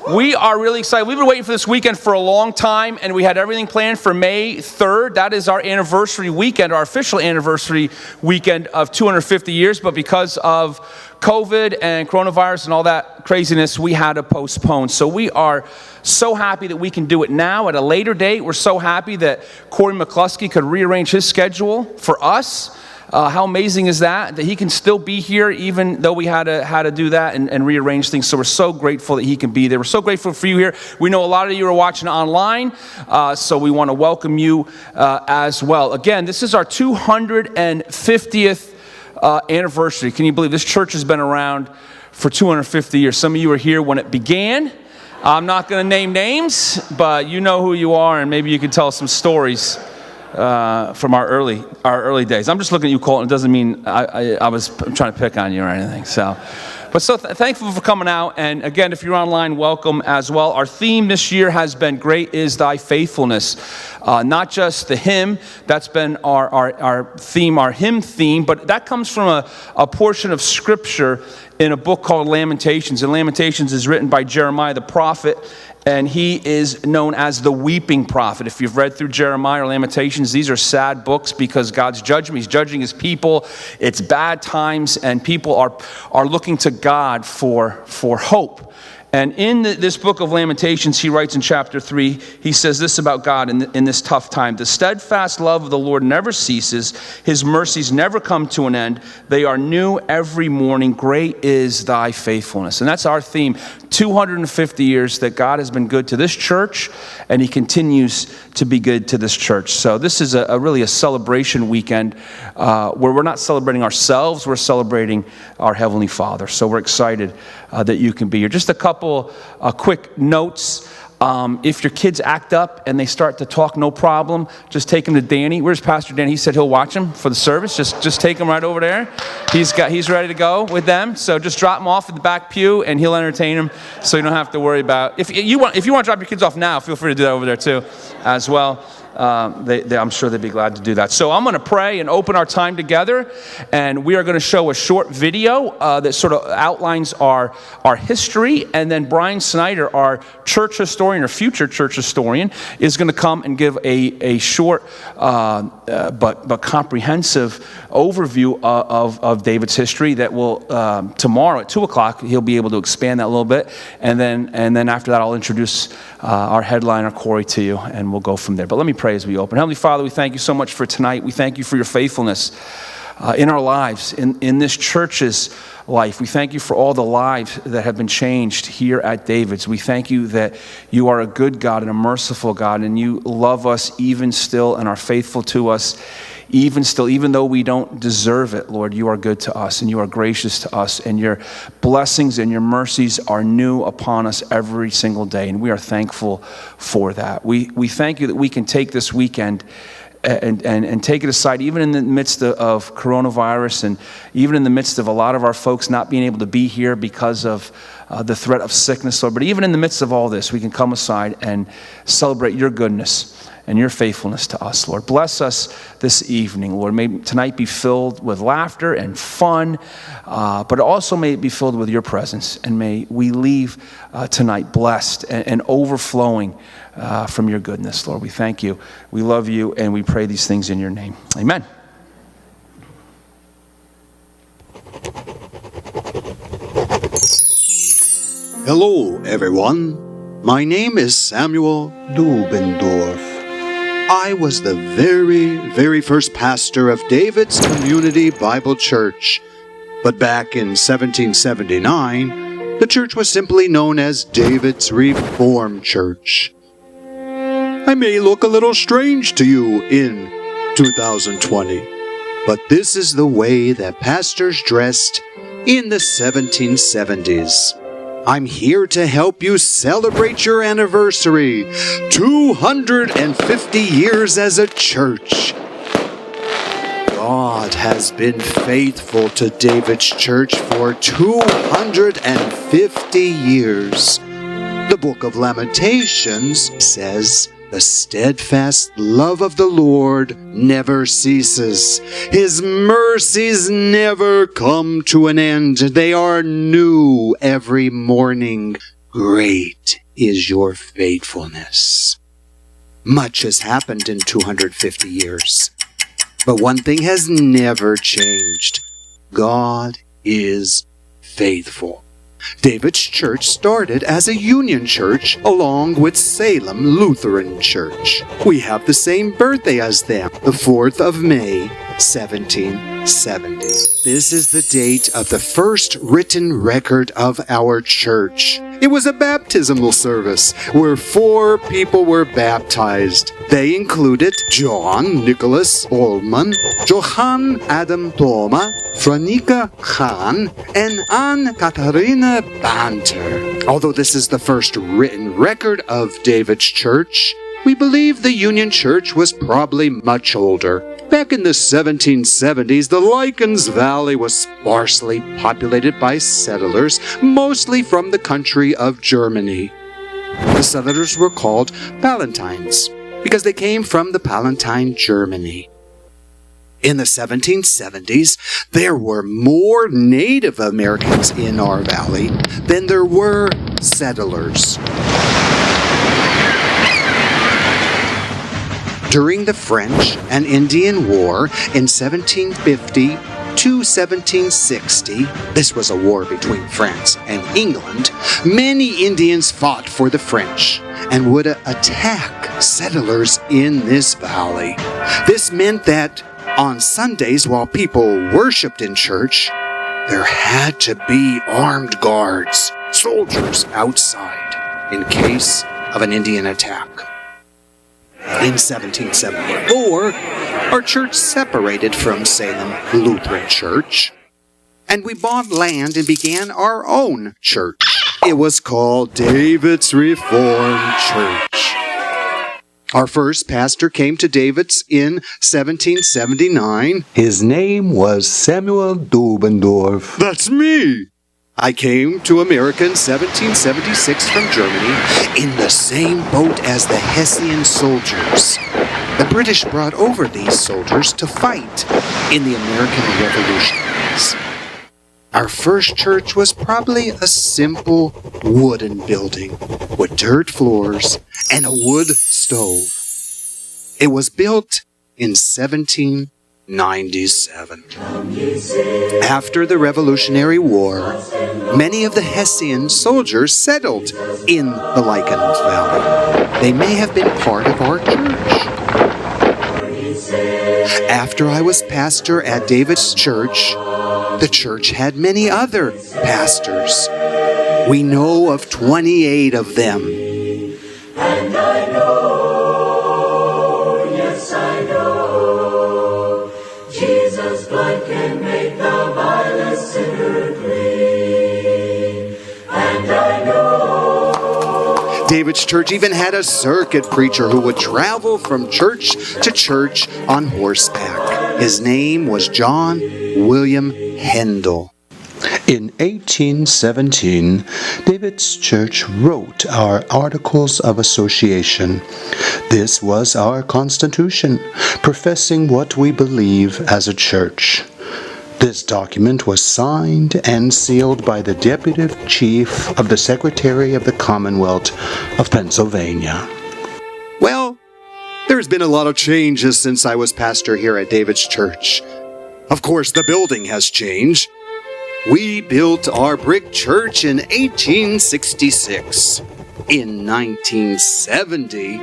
We are really excited. We've been waiting for this weekend for a long time, and we had everything planned for May 3rd. That is our anniversary weekend, our official anniversary weekend of 250 years. But because of COVID and coronavirus and all that craziness, we had to postpone. So we are so happy that we can do it now at a later date. We're so happy that Cory McCloskey could rearrange his schedule for us. How amazing is that he can still be here even though we had to do that and rearrange things. So we're so grateful that he can be there. We're so grateful for you here. We know a lot of you are watching online, so we want to welcome you as well. Again, this is our 250th anniversary. Can you believe this church has been around for 250 years? Some of you were here when it began. I'm not going to name names, but you know who you are, and maybe you can tell some stories from our early days. I'm just looking at you, Colton. It doesn't mean I'm trying to pick on you or anything. So thankful for coming out. And again, if you're online, welcome as well. Our theme this year has been "Great is Thy Faithfulness." Not just the hymn, that's been our theme, our hymn theme, but that comes from a portion of Scripture in a book called Lamentations. And Lamentations is written by Jeremiah the prophet, and he is known as the weeping prophet. If you've read through Jeremiah or Lamentations, these are sad books because God's judging. He's judging his people. It's bad times, and people are looking to God for hope. And in this book of Lamentations, he writes in chapter 3, he says this about God in this tough time: "The steadfast love of the Lord never ceases. His mercies never come to an end. They are new every morning. Great is thy faithfulness." And that's our theme. 250 years that God has been good to this church, and he continues to be good to this church. So this is really a celebration weekend where we're not celebrating ourselves, we're celebrating our Heavenly Father. So we're excited that you can be here. Just a couple quick notes. If your kids act up and they start to talk, no problem. Just take them to Danny. Where's Pastor Danny? He said he'll watch them for the service. Just take them right over there. He's ready to go with them. So just drop them off at the back pew, and he'll entertain them. So you don't have to worry about. If you want to drop your kids off now, feel free to do that over there too, as well. I'm sure they'd be glad to do that. So I'm going to pray and open our time together, and we are going to show a short video that sort of outlines our history, and then Brian Snyder, our church historian or future church historian, is going to come and give a short but comprehensive overview of David's history that will tomorrow at 2:00 he'll be able to expand that a little bit, and then after that I'll introduce our headliner Cory to you, and we'll go from there. But let me pray as we open. Heavenly Father, we thank you so much for tonight. We thank you for your faithfulness in our lives, in this church's life. We thank you for all the lives that have been changed here at David's. We thank you that you are a good God and a merciful God, and you love us even still and are faithful to us even still, even though we don't deserve it. Lord, you are good to us, and you are gracious to us, and your blessings and your mercies are new upon us every single day, and we are thankful for that. We thank you that we can take this weekend and take it aside, even in the midst of coronavirus, and even in the midst of a lot of our folks not being able to be here because of the threat of sickness, Lord. But even in the midst of all this, we can come aside and celebrate your goodness and your faithfulness to us, Lord. Bless us this evening, Lord. May tonight be filled with laughter and fun, but also may it be filled with your presence, and may we leave tonight blessed and overflowing from your goodness, Lord. We thank you, we love you, and we pray these things in your name. Amen. Hello, everyone. My name is Samuel Dubendorf. I was the very, very first pastor of David's Community Bible Church. But back in 1779, the church was simply known as David's Reformed Church. I may look a little strange to you in 2020, but this is the way that pastors dressed in the 1770s. I'm here to help you celebrate your anniversary, 250 years as a church. God has been faithful to David's church for 250 years. The book of Lamentations says, "The steadfast love of the Lord never ceases. His mercies never come to an end. They are new every morning. great is your faithfulness. Much has happened in 250 years, but one thing has never changed. God is faithful. David's church started as a union church along with Salem Lutheran Church. We have the same birthday as them, the 4th of May, 1770. This is the date of the first written record of our church. It was a baptismal service where 4 people were baptized. They included John Nicholas Ullman, Johann Adam Thoma, Franika Khan, and Anne Katharina Banter. Although this is the first written record of David's church, we believe the Union Church was probably much older. Back in the 1770s, the Lycans Valley was sparsely populated by settlers, mostly from the country of Germany. The settlers were called Palatines because they came from the Palatine, Germany. In the 1770s, there were more Native Americans in our valley than there were settlers. During the French and Indian War in 1750 to 1760, this was a war between France and England, many Indians fought for the French and would attack settlers in this valley. This meant that on Sundays, while people worshipped in church, there had to be armed guards, soldiers outside, in case of an Indian attack. In 1774, our church separated from Salem Lutheran Church, and we bought land and began our own church. It was called David's Reformed Church. Our first pastor came to David's in 1779. His name was Samuel Dubendorf. That's me! I came to America in 1776 from Germany in the same boat as the Hessian soldiers. The British brought over these soldiers to fight in the American Revolution. Our first church was probably a simple wooden building with dirt floors and a wood stove. It was built in 1797. After the Revolutionary War, many of the Hessian soldiers settled in the Lycans Valley. They may have been part of our church. After I was pastor at David's church, the church had many other pastors. We know of 28 of them. And I know, yes I know, Jesus' blood can make the vilest sinner clean. And I know. David's church even had a circuit preacher who would travel from church to church on horseback. His name was John William Hendel. In 1817, David's church wrote our Articles of Association. This was our constitution, professing what we believe as a church. This document was signed and sealed by the Deputy Chief of the Secretary of the Commonwealth of Pennsylvania. Well, there's been a lot of changes since I was pastor here at David's church. Of course, the building has changed. We built our brick church in 1866. In 1970,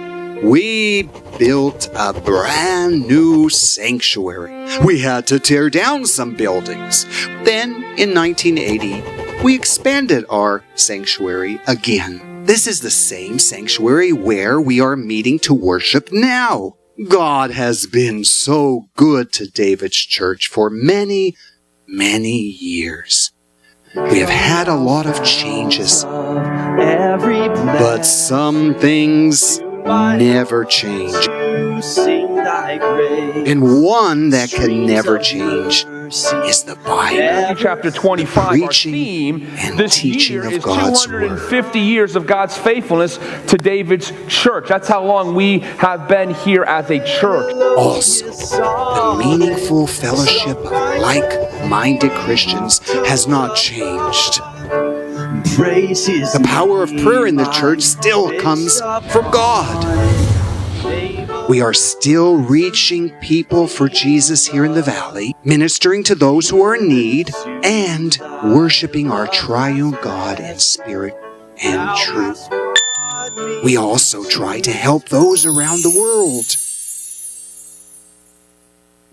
we built a brand new sanctuary. We had to tear down some buildings. Then, in 1980, we expanded our sanctuary again. This is the same sanctuary where we are meeting to worship now. God has been so good to David's church for many years. We have had a lot of changes, but some things never change. And one that can never change is the Bible. Chapter 25, our theme this year is 250 years of God's faithfulness to David's church. That's how long we have been here as a church. Also, the meaningful fellowship of like-minded Christians has not changed. The power of prayer in the church still comes from God. We are still reaching people for Jesus here in the valley, ministering to those who are in need, and worshiping our triune God in spirit and truth. We also try to help those around the world.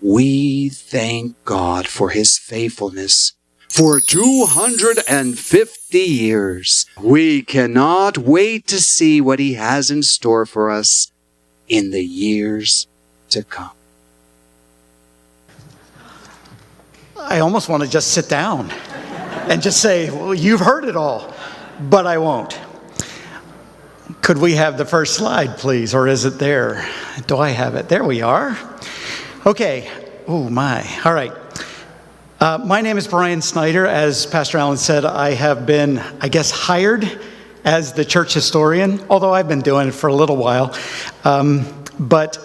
We thank God for His faithfulness. For 250 years, we cannot wait to see what He has in store for us in the years to come. I almost want to just sit down and just say, well, you've heard it all, but I won't. Could we have the first slide, please? Or is it there? Do I have it? There we are. Okay. Oh, my. All right. My name is Brian Snyder. As Pastor Allen said, I have been, hired as the church historian, although I've been doing it for a little while. But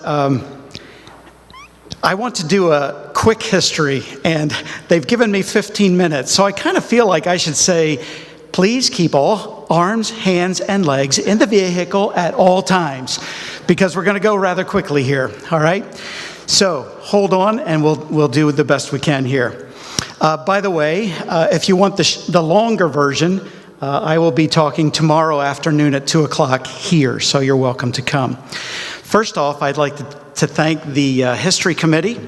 I want to do a quick history, and they've given me 15 minutes, so I kind of feel like I should say, please keep all arms, hands, and legs in the vehicle at all times, because we're going to go rather quickly here, all right? So hold on, and we'll do the best we can here. By the way, if you want the longer version, I will be talking tomorrow afternoon at 2 o'clock here, so you're welcome to come. First off, I'd like to thank the History Committee,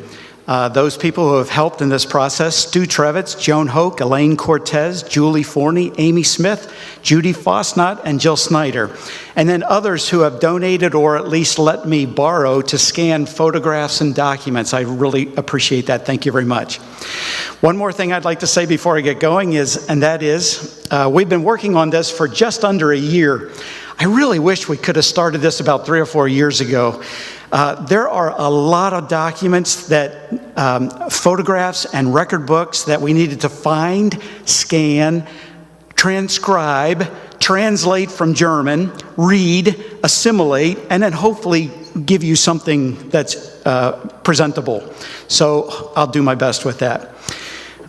those people who have helped in this process: Stu Trevitz, Joan Hoke, Elaine Cortez, Julie Forney, Amy Smith, Judy Fosnot, and Jill Snyder. And then others who have donated or at least let me borrow to scan photographs and documents. I really appreciate that. Thank you very much. One more thing I'd like to say before I get going is we've been working on this for just under a year. I really wish we could have started this about 3 or 4 years ago. There are a lot of documents photographs and record books that we needed to find, scan, transcribe, translate from German, read, assimilate, and then hopefully give you something that's presentable. So I'll do my best with that.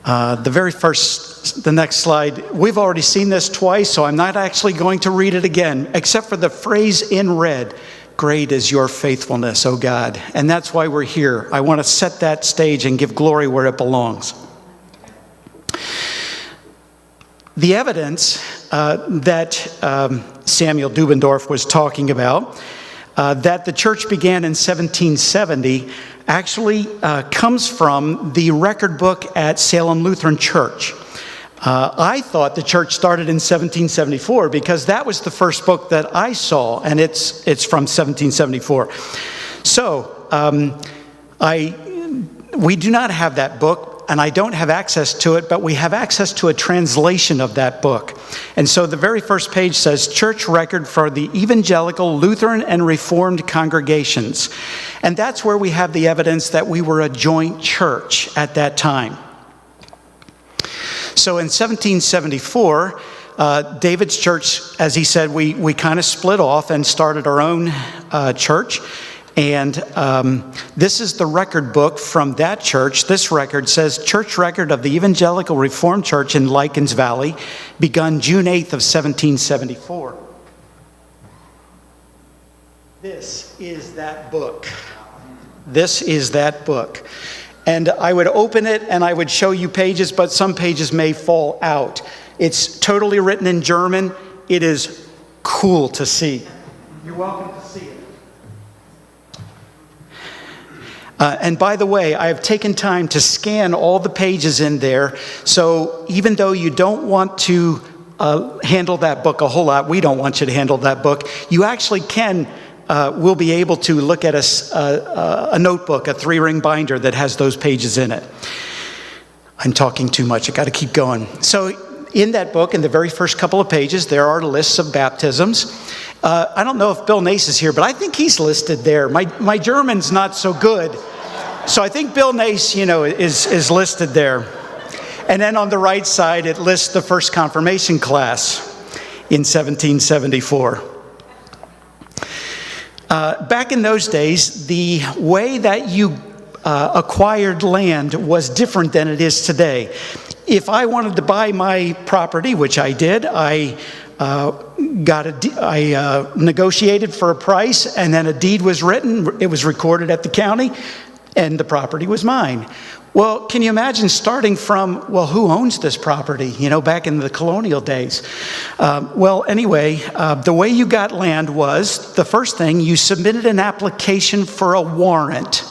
The next slide, we've already seen this twice, so I'm not actually going to read it again, except for the phrase in red: great is your faithfulness, O God. And that's why we're here. I want to set that stage and give glory where it belongs. The evidence that Samuel Dubendorf was talking about, that the church began in 1770, actually comes from the record book at Salem Lutheran Church. I thought the church started in 1774 because that was the first book that I saw, and it's from 1774. So we do not have that book, and I don't have access to it, but we have access to a translation of that book. And so the very first page says, Church Record for the Evangelical, Lutheran, and Reformed Congregations. And that's where we have the evidence that we were a joint church at that time. So in 1774, David's church, as he said, we kind of split off and started our own church. And this is the record book from that church. This record says, Church Record of the Evangelical Reformed Church in Likens Valley, begun June 8th of 1774. This is that book. This is that book. And I would open it and I would show you pages, but some pages may fall out. It's totally written in German. It is cool to see. You're welcome to see it. And by the way, I have taken time to scan all the pages in there. So even though you don't want to handle that book a whole lot, we don't want you to handle that book, you actually will be able to look at a notebook, a 3-ring binder that has those pages in it. I'm talking too much. I got to keep going. So in that book, in the very first couple of pages, there are lists of baptisms. I don't know if Bill Nace is here, but I think he's listed there. My German's not so good. So I think Bill Nace, is listed there. And then on the right side, it lists the first confirmation class in 1774. Back in those days, the way that you acquired land was different than it is today. if I wanted to buy my property, which I did, I negotiated for a price, and then a deed was written. It was recorded at the county, and the property was mine. Well, can you imagine starting from, well, who owns this property, back in the colonial days? Anyway, the way you got land was, the first thing, you submitted an application for a warrant.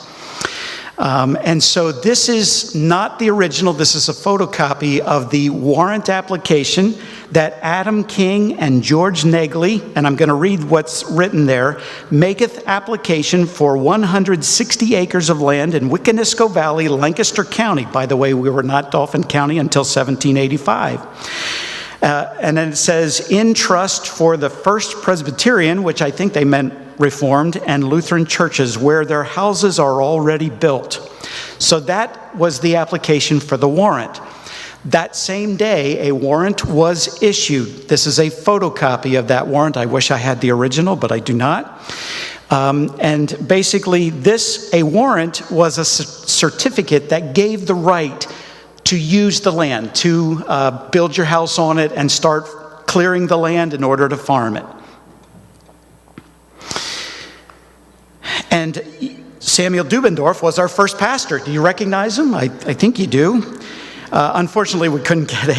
And so this is not the original. This is a photocopy of the warrant application that Adam King and George Negley, and I'm going to read what's written there, maketh application for 160 acres of land in Wiconisco Valley, Lancaster County. By the way, we were not Dauphin County until 1785. And then it says, in trust for the First Presbyterian, which I think they meant Reformed, and Lutheran churches where their houses are already built. So that was the application for the warrant. That same day, a warrant was issued. This is a photocopy of that warrant. I wish I had the original, but I do not. And basically, a warrant was a certificate that gave the right to use the land, to build your house on it and start clearing the land in order to farm it. And Samuel Dubendorf was our first pastor. Do you recognize him? I think you do. Unfortunately, we couldn't get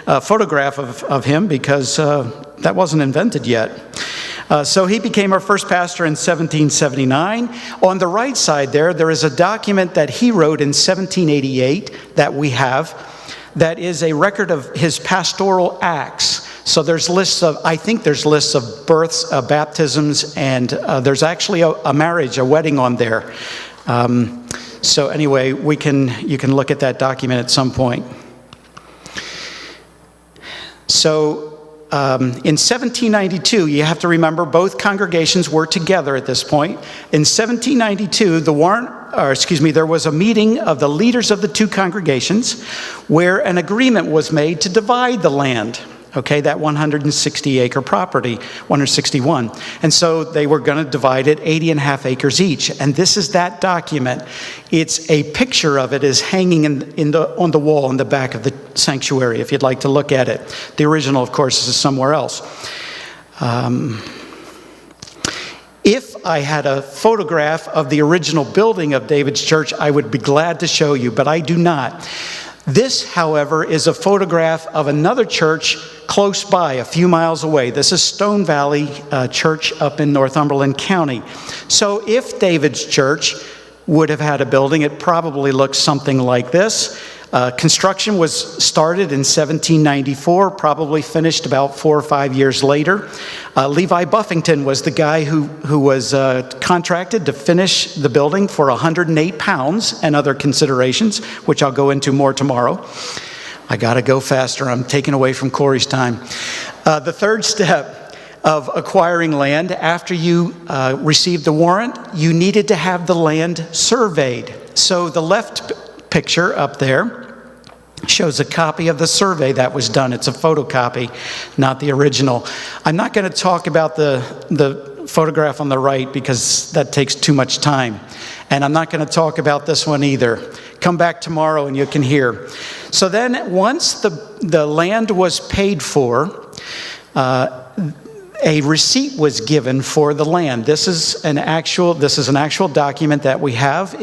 a photograph of him because that wasn't invented yet. So he became our first pastor in 1779. On the right side there is a document that he wrote in 1788 that we have, that is a record of his pastoral acts. So there's lists of births, baptisms, and there's actually a marriage, a wedding on there. So anyway, you can look at that document at some point. So in 1792, you have to remember both congregations were together at this point. In 1792, there was a meeting of the leaders of the two congregations where an agreement was made to divide the land. Okay, that 160-acre property, 161. And so they were going to divide it 80.5 acres each. And this is that document. It's a picture of it is hanging on the wall in the back of the sanctuary, if you'd like to look at it. The original, of course, is somewhere else. If I had a photograph of the original building of David's church, I would be glad to show you, but I do not. This, however, is a photograph of another church close by, a few miles away. This is Stone Valley Church up in Northumberland County. So if David's church would have had a building, it probably looks something like this. Construction was started in 1794, probably finished about 4 or 5 years later. Levi Buffington was the guy who was contracted to finish the building for 108 pounds and other considerations, which I'll go into more tomorrow. I got to go faster. I'm taking away from Cory's time. The third step of acquiring land, after you received the warrant, you needed to have the land surveyed. So the left picture up there shows a copy of the survey that was done. It's a photocopy, not the original. I'm not going to talk about the photograph on the right because that takes too much time. And I'm not going to talk about this one either. Come back tomorrow and you can hear. So then once the land was paid for, a receipt was given for the land. This is an actual document that we have.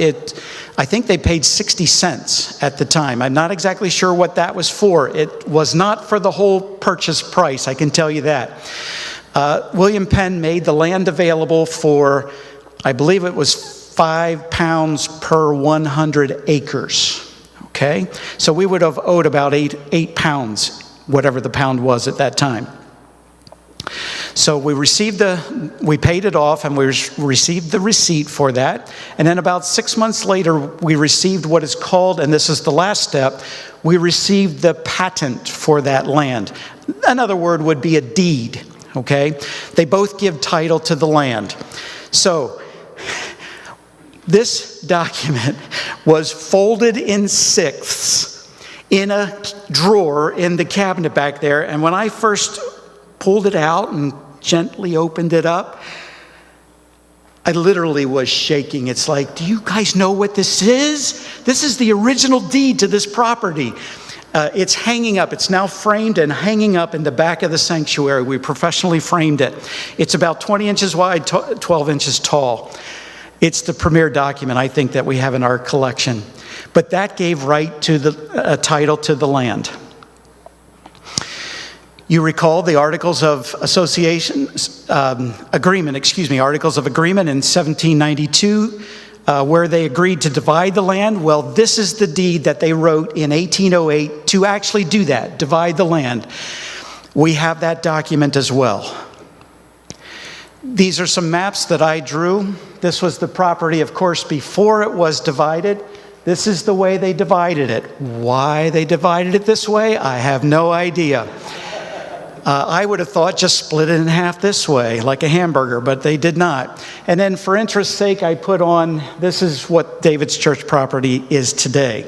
I think they paid 60 cents at the time. I'm not exactly sure what that was for. It was not for the whole purchase price, I can tell you that. William Penn made the land available for, I believe it was £5 per 100 acres. Okay? So we would have owed about 8 pounds, whatever the pound was at that time. So we paid it off and we received the receipt for that. And then about 6 months later, we received what is called, and this is the last step, we received the patent for that land. Another word would be a deed, okay? They both give title to the land. So this document was folded in sixths in a drawer in the cabinet back there. And when I first pulled it out and gently opened it up, I literally was shaking. It's like, do you guys know what this is? This is the original deed to this property. It's hanging up. It's now framed and hanging up in the back of the sanctuary. We professionally framed it. It's about 20 inches wide, 12 inches tall. It's the premier document, I think, that we have in our collection. But that gave right to the title to the land. You recall the Articles of Articles of Agreement in 1792, where they agreed to divide the land. Well, this is the deed that they wrote in 1808 to actually do that, divide the land. We have that document as well. These are some maps that I drew. This was the property, of course, before it was divided. This is the way they divided it. Why they divided it this way, I have no idea. I would have thought just split it in half this way, like a hamburger, but they did not. And then for interest's sake, I put on, this is what David's church property is today.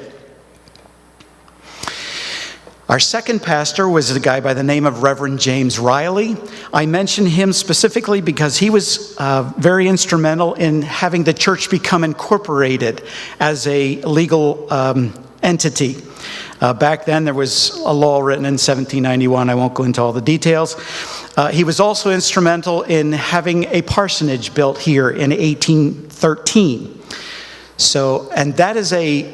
Our second pastor was a guy by the name of Reverend James Riley. I mention him specifically because he was very instrumental in having the church become incorporated as a legal entity. Back then, there was a law written in 1791. I won't go into all the details. He was also instrumental in having a parsonage built here in 1813. And that is a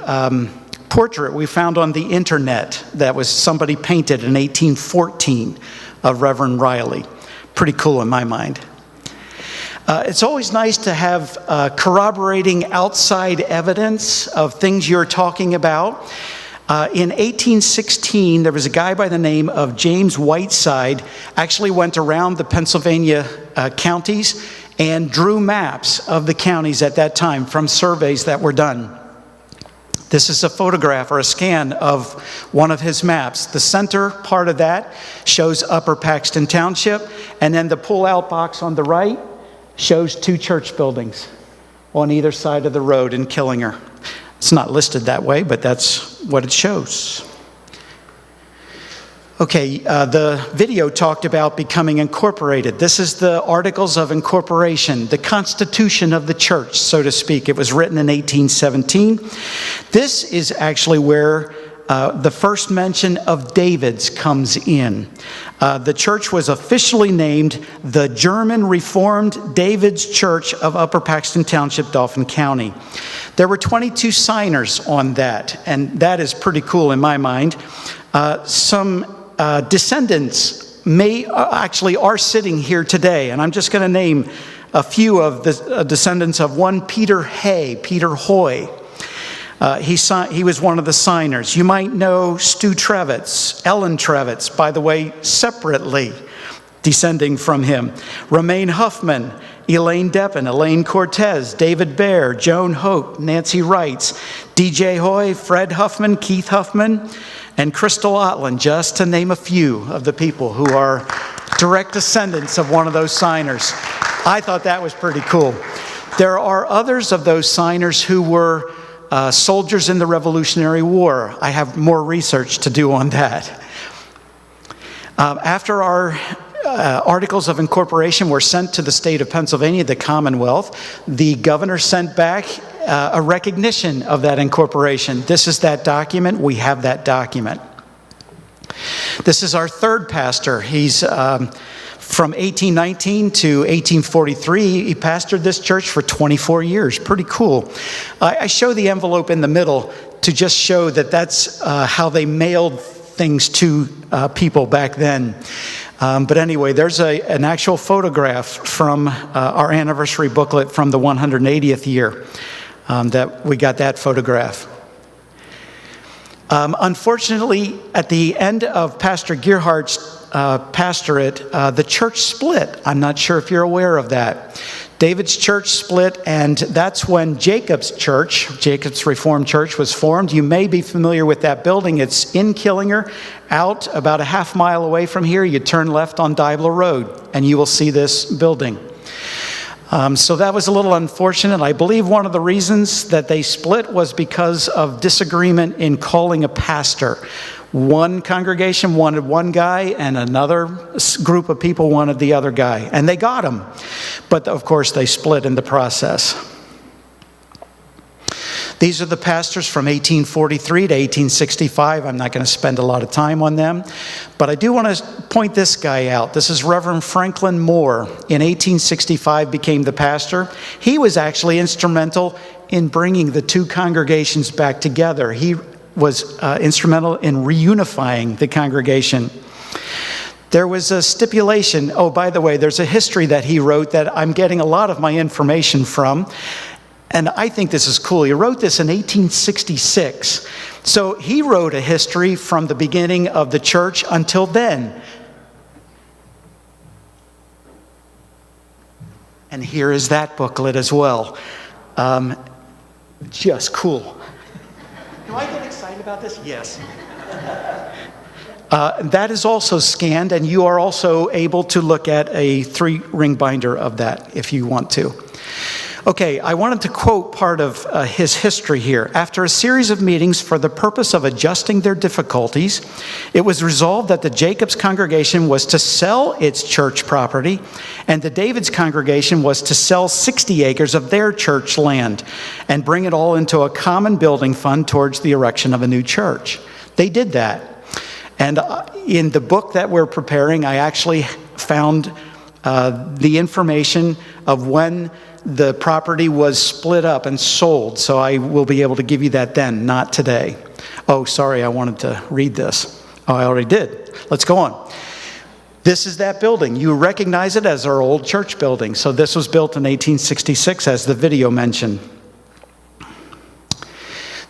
portrait we found on the internet that was somebody painted in 1814 of Reverend Riley. Pretty cool in my mind. It's always nice to have corroborating outside evidence of things you're talking about. In 1816, there was a guy by the name of James Whiteside, actually went around the Pennsylvania counties and drew maps of the counties at that time from surveys that were done. This is a photograph or a scan of one of his maps. The center part of that shows Upper Paxton Township, and then the pull-out box on the right shows 2 church buildings on either side of the road in Killinger. It's not listed that way, but that's what it shows. Okay, the video talked about becoming incorporated. This is the Articles of Incorporation, the Constitution of the church, so to speak. It was written in 1817. This is actually where the first mention of David's comes in. The church was officially named the German Reformed David's Church of Upper Paxton Township, Dauphin County. There were 22 signers on that, and that is pretty cool in my mind. Some descendants actually are sitting here today, and I'm just going to name a few of the descendants of one Peter Hoy. He was one of the signers. You might know Stu Trevitz, Ellen Trevitz, by the way, separately descending from him. Romaine Huffman, Elaine Deppen, Elaine Cortez, David Baer, Joan Hope, Nancy Wrights, DJ Hoy, Fred Huffman, Keith Huffman, and Crystal Otland, just to name a few of the people who are direct descendants of one of those signers. I thought that was pretty cool. There are others of those signers who were soldiers in the Revolutionary War. I have more research to do on that. After our Articles of Incorporation were sent to the state of Pennsylvania, the Commonwealth, the governor sent back a recognition of that incorporation. This is that document. We have that document. This is our third pastor. He's from 1819 to 1843, he pastored this church for 24 years. Pretty cool. I show the envelope in the middle to just show that that's how they mailed things to people back then. But anyway, there's an actual photograph from our anniversary booklet from the 180th year that we got that photograph. Unfortunately, at the end of Pastor Gerhardt's pastorate, the church split. I'm not sure if you're aware of that. David's church split, and that's when Jacob's church, Jacob's Reformed Church, was formed. You may be familiar with that building. It's in Killinger, out about a half mile away from here. You turn left on Dibler Road, and you will see this building. So that was a little unfortunate. I believe one of the reasons that they split was because of disagreement in calling a pastor. One congregation wanted one guy, and another group of people wanted the other guy. And they got him. But of course, they split in the process. These are the pastors from 1843 to 1865. I'm not going to spend a lot of time on them, but I do want to point this guy out. This is Reverend Franklin Moore. In 1865 became the pastor. He was actually instrumental in bringing the two congregations back together. He was instrumental in reunifying the congregation. There was a stipulation. Oh, by the way, there's a history that he wrote that I'm getting a lot of my information from. And I think this is cool. He wrote this in 1866. So he wrote a history from the beginning of the church until then. And here is that booklet as well. Just cool. Do I get excited about this? Yes. That is also scanned, and you are also able to look at a 3-ring binder of that if you want to. Okay, I wanted to quote part of his history here. After a series of meetings for the purpose of adjusting their difficulties, it was resolved that the Jacobs congregation was to sell its church property, and the Davids congregation was to sell 60 acres of their church land and bring it all into a common building fund towards the erection of a new church. They did that. And in the book that we're preparing, I actually found the information of when the property was split up and sold, so I will be able to give you that then, not today. Oh, sorry, I wanted to read this. Oh, I already did. Let's go on. This is that building. You recognize it as our old church building. So this was built in 1866, as the video mentioned.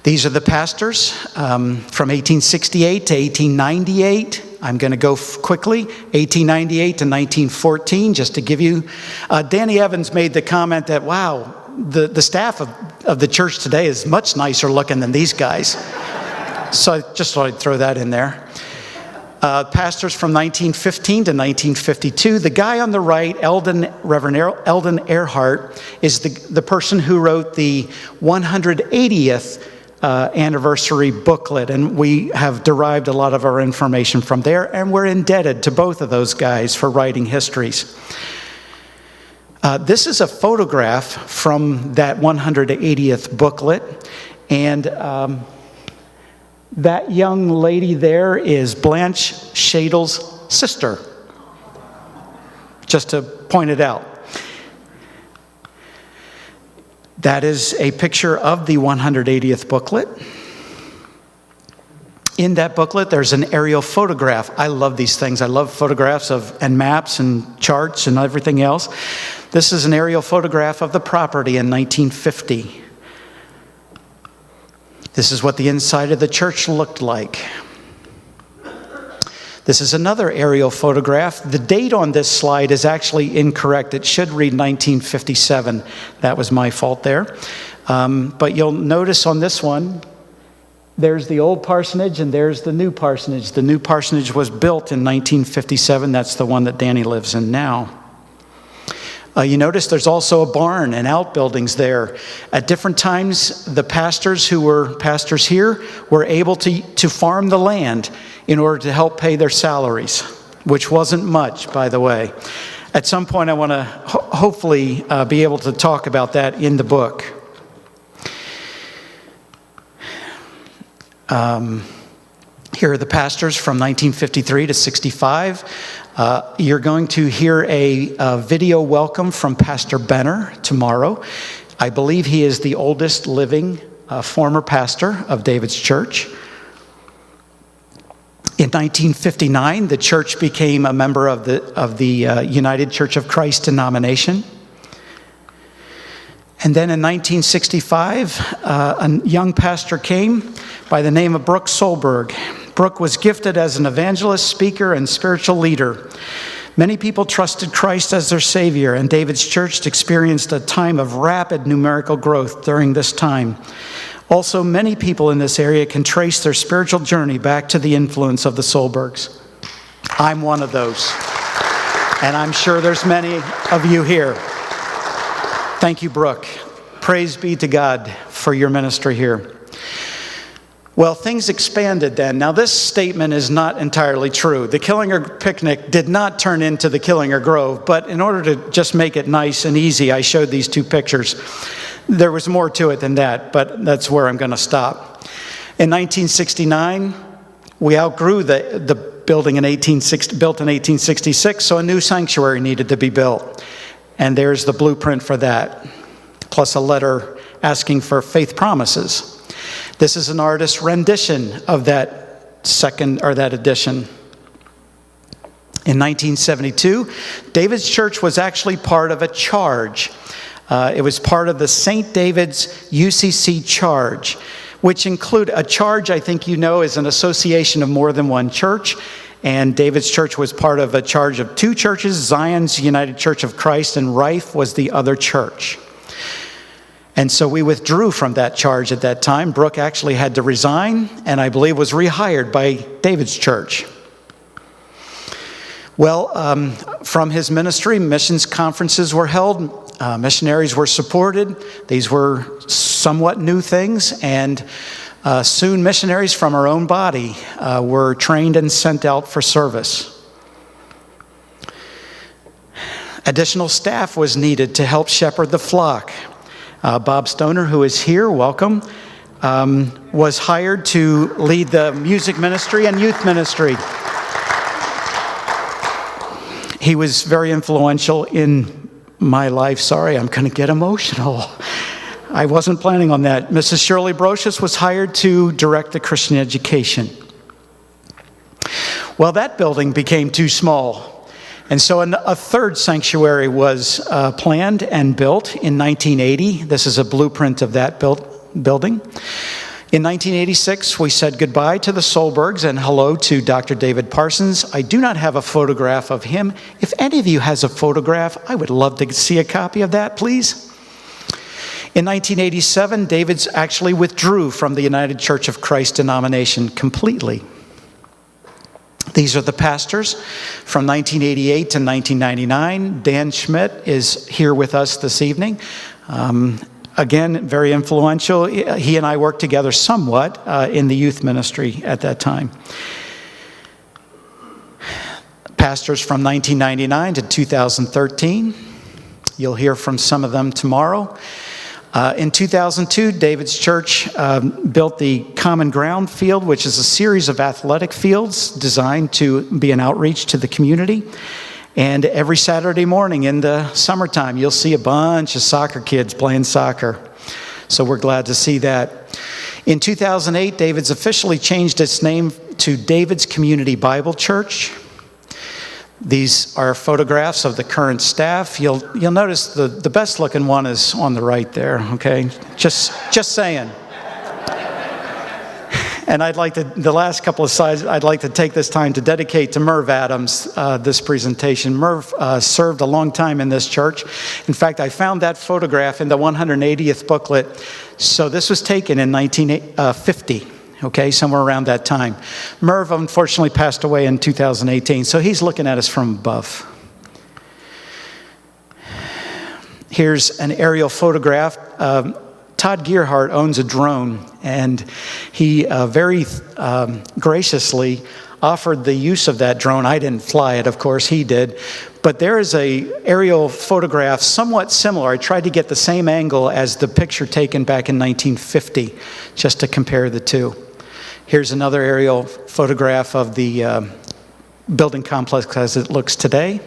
These are the pastors from 1868 to 1898. I'm going to go quickly, 1898 to 1914, just to give you. Danny Evans made the comment that, wow, the staff of the church today is much nicer looking than these guys. So I just thought I'd throw that in there. Pastors from 1915 to 1952. The guy on the right, Reverend Eldon Earhart, is the person who wrote the 180th anniversary booklet, and we have derived a lot of our information from there, and we're indebted to both of those guys for writing histories. This is a photograph from that 180th booklet, and that young lady there is Blanche Shadle's sister, just to point it out. That is a picture of the 180th booklet. In that booklet, there's an aerial photograph. I love these things. I love photographs and maps and charts and everything else. This is an aerial photograph of the property in 1950. This is what the inside of the church looked like. This is another aerial photograph. The date on this slide is actually incorrect. It should read 1957. That was my fault there. But you'll notice on this one, there's the old parsonage and there's the new parsonage. The new parsonage was built in 1957. That's the one that Danny lives in now. You notice there's also a barn and outbuildings there. At different times, the pastors who were pastors here were able to farm the land in order to help pay their salaries, which wasn't much, by the way. At some point, I want to hopefully be able to talk about that in the book. Here are the pastors from 1953 to 65. You're going to hear a video welcome from Pastor Benner tomorrow. I believe he is the oldest living former pastor of David's Church. In 1959, the church became a member of the United Church of Christ denomination. And then in 1965, a young pastor came by the name of Brooke Solberg. Brooke was gifted as an evangelist, speaker, and spiritual leader. Many people trusted Christ as their Savior, and David's church experienced a time of rapid numerical growth during this time. Also, many people in this area can trace their spiritual journey back to the influence of the Solbergs. I'm one of those, and I'm sure there's many of you here. Thank you, Brooke. Praise be to God for your ministry here. Well, things expanded then. Now, this statement is not entirely true. The Killinger picnic did not turn into the Killinger Grove, but in order to just make it nice and easy, I showed these two pictures. There was more to it than that, but that's where I'm going to stop. In 1969, we outgrew the building built in 1866, so a new sanctuary needed to be built. And there's the blueprint for that, plus a letter asking for faith promises. This is an artist's rendition of that edition. In 1972, David's Church was actually part of a charge. It was part of the St. David's UCC charge, which include a charge, I think you know, is an association of more than one church. And David's Church was part of a charge of two churches, Zion's United Church of Christ, and Rife was the other church. And so we withdrew from that charge at that time. Brooke actually had to resign, and I believe was rehired by David's Church. Well, from his ministry, missions conferences were held, missionaries were supported. These were somewhat new things, and soon missionaries from our own body were trained and sent out for service. Additional staff was needed to help shepherd the flock. Bob Stoner, who is here, welcome, was hired to lead the music ministry and youth ministry. He was very influential in my life. Sorry, I'm going to get emotional. I wasn't planning on that. Mrs. Shirley Brocious was hired to direct the Christian education. Well, that building became too small. And so a third sanctuary was planned and built in 1980. This is a blueprint of that building. In 1986, we said goodbye to the Solbergs and hello to Dr. David Parsons. I do not have a photograph of him. If any of you has a photograph, I would love to see a copy of that, please. In 1987, David's actually withdrew from the United Church of Christ denomination completely. These are the pastors from 1988 to 1999. Dan Schmidt is here with us this evening. Again, very influential. He and I worked together somewhat in the youth ministry at that time. Pastors from 1999 to 2013. You'll hear from some of them tomorrow. In 2002, David's Church built the Common Ground Field, which is a series of athletic fields designed to be an outreach to the community. And every Saturday morning in the summertime, you'll see a bunch of soccer kids playing soccer. So we're glad to see that. In 2008, David's officially changed its name to David's Community Bible Church. These are photographs of the current staff. You'll notice the best looking one is on the right there, okay? Just saying. And the last couple of slides, I'd like to take this time to dedicate to Merv Adams this presentation. Merv served a long time in this church. In fact, I found that photograph in the 180th booklet. So this was taken in 1950, okay, somewhere around that time. Merv unfortunately passed away in 2018, so he's looking at us from above. Here's an aerial photograph. Todd Gearhart owns a drone, and he very graciously offered the use of that drone. I didn't fly it, of course, he did. But there is an aerial photograph somewhat similar. I tried to get the same angle as the picture taken back in 1950, just to compare the two. Here's another aerial photograph of the building complex as it looks today.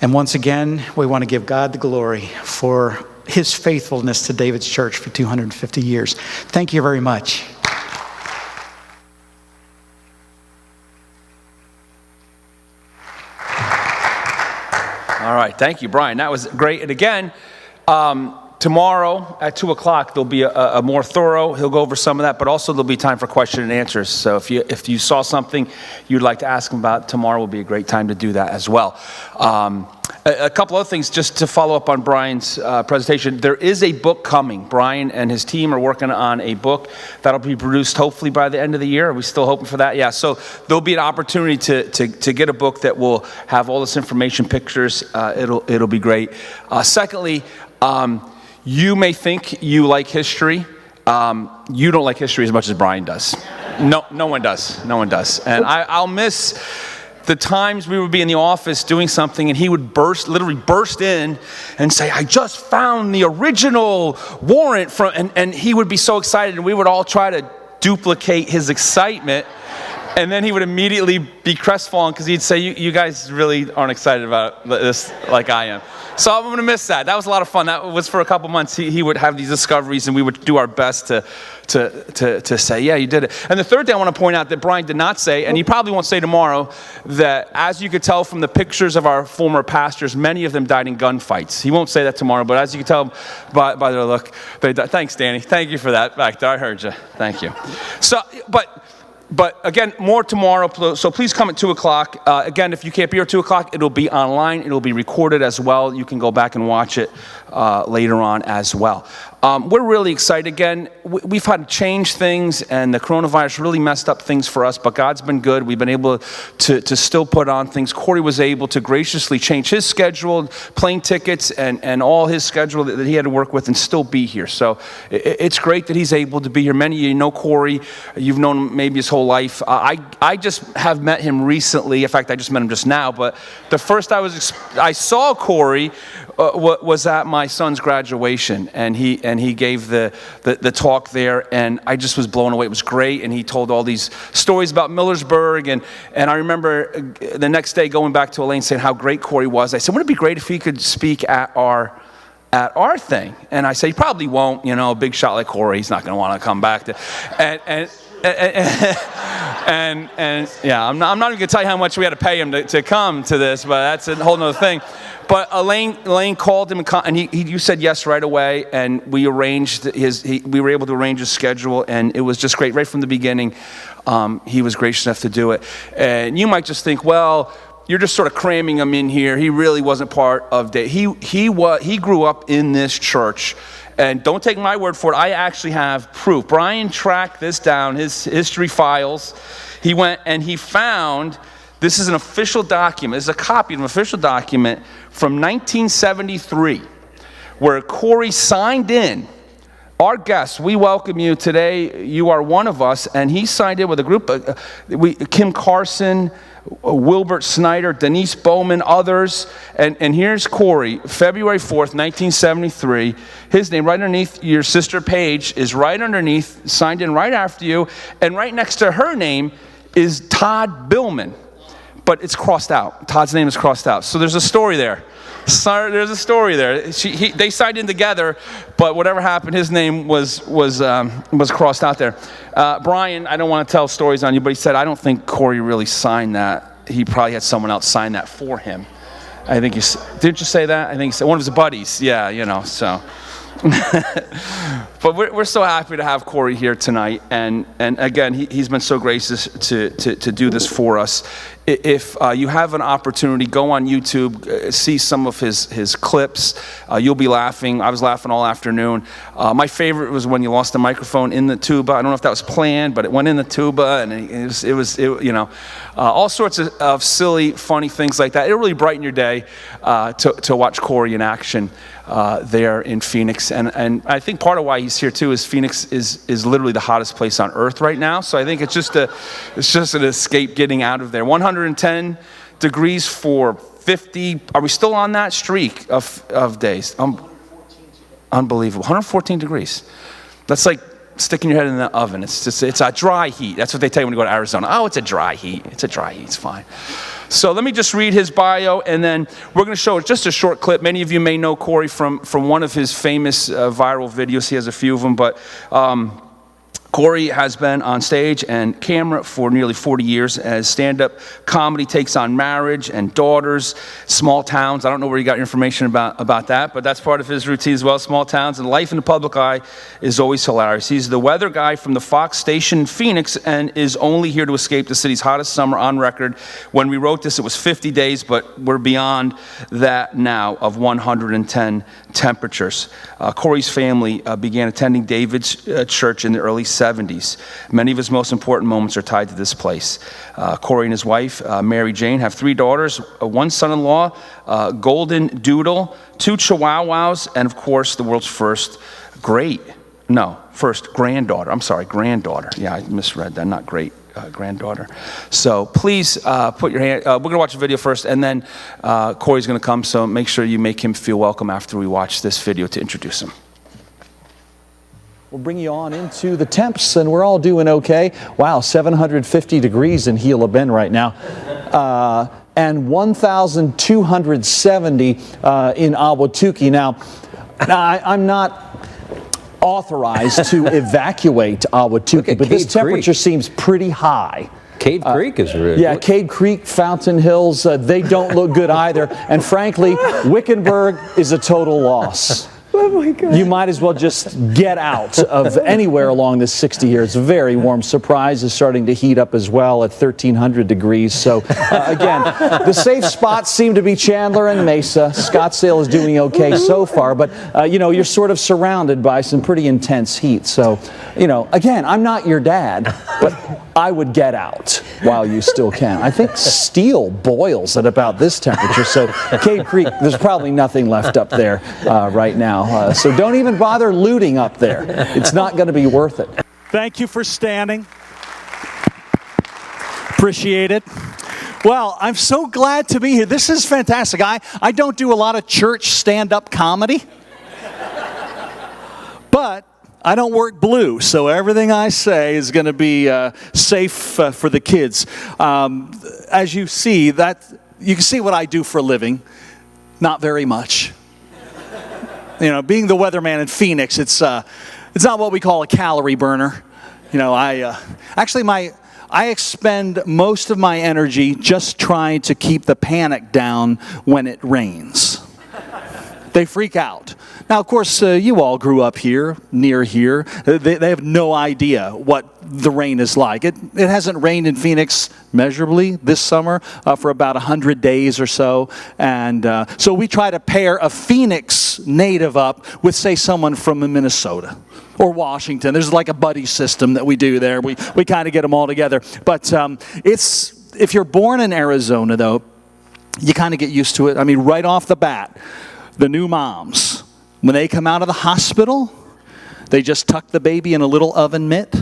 And once again, we want to give God the glory for his faithfulness to David's Church for 250 years. Thank you very much. All right, thank you, Brian. That was great. And again, tomorrow at 2 o'clock, there'll be a more thorough, he'll go over some of that, but also there'll be time for question and answers. So if you saw something you'd like to ask him about, tomorrow will be a great time to do that as well. A couple other things just to follow up on Brian's presentation. There is a book coming. Brian and his team are working on a book that'll be produced hopefully by the end of the year. Are we still hoping for that? Yeah, so there'll be an opportunity to get a book that will have all this information, pictures. It'll be great. Secondly, you may think you like history. You don't like history as much as Brian does. No one does. No one does. And I'll miss the times we would be in the office doing something and he would literally burst in and say, I just found the original Warrant and he would be so excited, and we would all try to duplicate his excitement. And then he would immediately be crestfallen because he'd say, you guys really aren't excited about this like I am. So I'm going to miss that. That was a lot of fun. That was for a couple months. He would have these discoveries, and we would do our best to say, yeah, you did it. And the third thing I want to point out that Brian did not say, and he probably won't say tomorrow, that as you could tell from the pictures of our former pastors, many of them died in gunfights. He won't say that tomorrow, but as you can tell by their look, they died. Thanks, Danny. Thank you for that back there. I heard you. Thank you. So, But again, more tomorrow, so please come at 2 o'clock. Again, if you can't be here at 2 o'clock, it'll be online. It'll be recorded as well. You can go back and watch it later on as well. We're really excited. Again, we've had to change things, and the coronavirus really messed up things for us, but God's been good. We've been able to still put on things. Cory was able to graciously change his schedule, plane tickets, and all his schedule that he had to work with, and still be here. So it's great that he's able to be here. Many of you know Cory. You've known him maybe his whole life. I just have met him recently. In fact, I just met him just now. But the first I saw Cory was at my son's graduation, and he gave the talk there, and I just was blown away. It was great, and he told all these stories about Millersburg, and I remember the next day going back to Elaine saying how great Cory was. I said, wouldn't it be great if he could speak at our thing? And I said, he probably won't. A big shot like Cory, he's not going to want to come back to, and yeah, I'm not even going to tell you how much we had to pay him to come to this, but that's a whole nother thing. But Elaine called him, and you said yes right away, and we arranged we were able to arrange his schedule, and it was just great right from the beginning. He was gracious enough to do it, and you might just think, well, you're just sort of cramming him in here. He really wasn't part of it. He grew up in this church. And don't take my word for it. I actually have proof. Brian tracked this down, his history files. He went and he found, this is an official document. This is a copy of an official document from 1973 where Cory signed in. Our guests, we welcome you today. You are one of us. And he signed in with a group of Kim Carson, Wilbert Snyder, Denise Bowman, others. And here's Cory, February 4th, 1973. His name right underneath your sister Paige is right underneath, signed in right after you. And right next to her name is Todd Billman. But it's crossed out. Todd's name is crossed out. So there's a story there. There's a story there. They signed in together, but whatever happened, his name was crossed out there. Brian, I don't want to tell stories on you, but he said, I don't think Cory really signed that. He probably had someone else sign that for him. I think didn't you say that? I think he said one of his buddies. Yeah, so. But we're so happy to have Cory here tonight, and again, he's been so gracious to do this for us. If you have an opportunity, go on YouTube, see some of his clips. You'll be laughing. I was laughing all afternoon. My favorite was when you lost the microphone in the tuba. I don't know if that was planned, but it went in the tuba, and it was all sorts of silly, funny things like that. It really brightened your day to watch Cory in action there in Phoenix, and I think part of why he's here too is Phoenix is literally the hottest place on earth right now. So I think it's just an escape getting out of there. 110 degrees for 50. Are we still on that streak of days? Unbelievable. 114 degrees. That's like sticking your head in the oven. It's a dry heat. That's what they tell you when you go to Arizona. Oh, it's a dry heat. It's a dry heat. It's fine. So let me just read his bio, and then we're going to show just a short clip. Many of you may know Cory from one of his famous viral videos. He has a few of them, but Cory has been on stage and camera for nearly 40 years as stand-up comedy takes on marriage and daughters, small towns. I don't know where you got your information about that, but that's part of his routine as well, small towns. And life in the public eye is always hilarious. He's the weather guy from the Fox station in Phoenix and is only here to escape the city's hottest summer on record. When we wrote this, it was 50 days, but we're beyond that now of 110 temperatures. Cory's family began attending David's church in the early 70s. Many of his most important moments are tied to this place. Cory and his wife, Mary Jane, have 3 daughters, one son-in-law, Golden Doodle, 2 Chihuahuas, and of course the world's first granddaughter. I'm sorry, granddaughter. Yeah, I misread that, not great. granddaughter. So please put your hand, we're going to watch a video first, and then Cory's going to come, so make sure you make him feel welcome after we watch this video to introduce him. We'll bring you on into the temps, and we're all doing okay. Wow, 750 degrees in Gila Bend right now. And 1,270 in Ahwatukee. Now, I'm not authorized to evacuate Ahwatukee, but this temperature seems pretty high. Cave Creek is really Yeah, Cave Creek, Fountain Hills, they don't look good either. And frankly, Wickenburg is a total loss. Oh my God. You might as well just get out of anywhere along this 60 here. It's very warm. Surprise is starting to heat up as well at 1,300 degrees. So again, the safe spots seem to be Chandler and Mesa. Scottsdale is doing okay so far, but you know, you're sort of surrounded by some pretty intense heat. So, you know, again, I'm not your dad, but I would get out while you still can. I think steel boils at about this temperature. So Cave Creek, there's probably nothing left up there right now. So don't even bother looting up there. It's not going to be worth it. Thank you for standing. Appreciate it. Well, I'm so glad to be here. This is fantastic. I don't do a lot of church stand-up comedy, but I don't work blue, so everything I say is going to be safe for the kids. As you see, you can see what I do for a living. Not very much. You know, being the weatherman in Phoenix, it's not what we call a calorie burner. You know, I expend most of my energy just trying to keep the panic down when it rains. They freak out. Now, of course, you all grew up here, near here. They have no idea what the rain is like. It hasn't rained in Phoenix measurably this summer for about 100 days or so. And so we try to pair a Phoenix native up with, say, someone from Minnesota or Washington. There's like a buddy system that we do there. We kind of get them all together. But if you're born in Arizona, though, you kind of get used to it. I mean, right off the bat, the new moms, when they come out of the hospital, they just tuck the baby in a little oven mitt,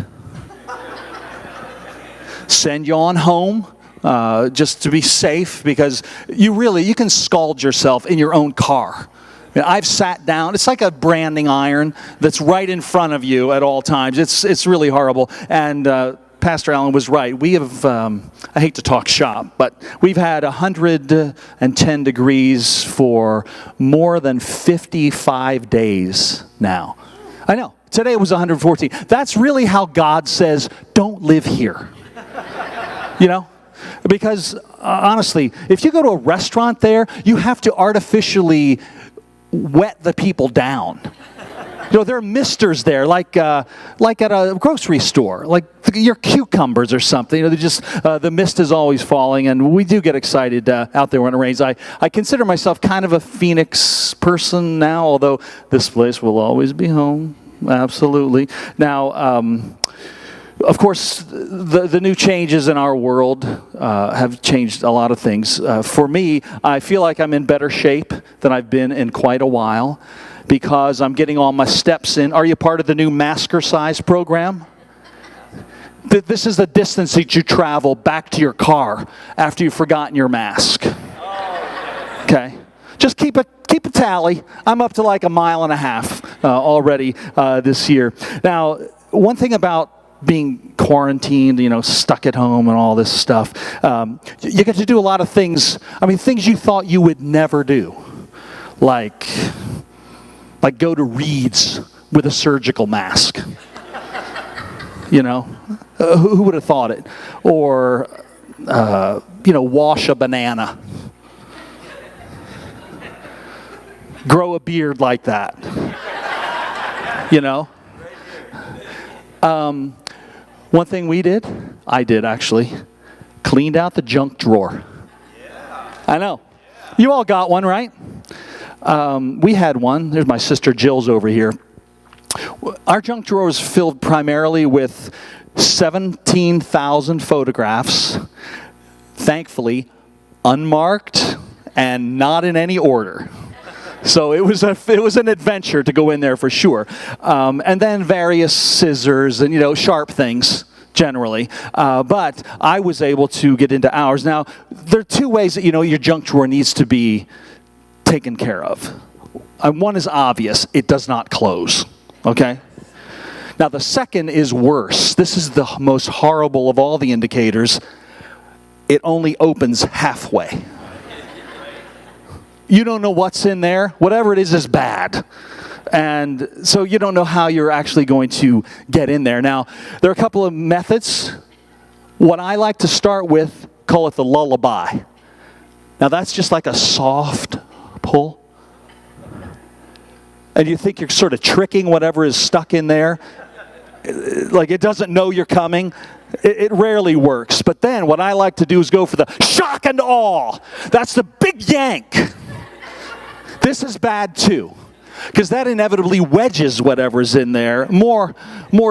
send you on home just to be safe, because you can scald yourself in your own car. I've sat down. It's like a branding iron that's right in front of you at all times. It's really horrible. And Pastor Allen was right. We have, I hate to talk shop, but we've had 110 degrees for more than 55 days now. I know. Today it was 114. That's really how God says, don't live here. You know? Because honestly, if you go to a restaurant there, you have to artificially wet the people down. You know, there are misters there, like at a grocery store, like your cucumbers or something. You know, the mist is always falling, and we do get excited out there when it rains. I consider myself kind of a Phoenix person now, although this place will always be home. Absolutely. Now, of course, the new changes in our world have changed a lot of things. For me, I feel like I'm in better shape than I've been in quite a while, because I'm getting all my steps in. Are you part of the new Maskercise program? This is the distance that you travel back to your car after you've forgotten your mask. Okay. Just keep a tally. I'm up to like 1.5 miles already this year. Now, one thing about being quarantined, you know, stuck at home and all this stuff, you get to do a lot of things. I mean, things you thought you would never do, like go to Reed's with a surgical mask. You know, who would have thought it? Or, you know, wash a banana. Grow a beard like that. You know? One thing I did actually, cleaned out the junk drawer. I know. You all got one, right? We had one. There's my sister Jill's over here. Our junk drawer was filled primarily with 17,000 photographs, thankfully unmarked and not in any order. So it was an adventure to go in there for sure. And then various scissors and, you know, sharp things generally. But I was able to get into ours. Now, there are two ways that, your junk drawer needs to be taken care of. One is obvious. It does not close, okay? Now, the second is worse. This is the most horrible of all the indicators. It only opens halfway. You don't know what's in there. Whatever it is bad. And so you don't know how you're actually going to get in there. Now, there are a couple of methods. What I like to start with, call it the lullaby. Now, that's just like a soft pull. And you think you're sort of tricking whatever is stuck in there. Like it doesn't know you're coming. It rarely works. But then what I like to do is go for the shock and awe. That's the big yank. This is bad too, because that inevitably wedges whatever's in there more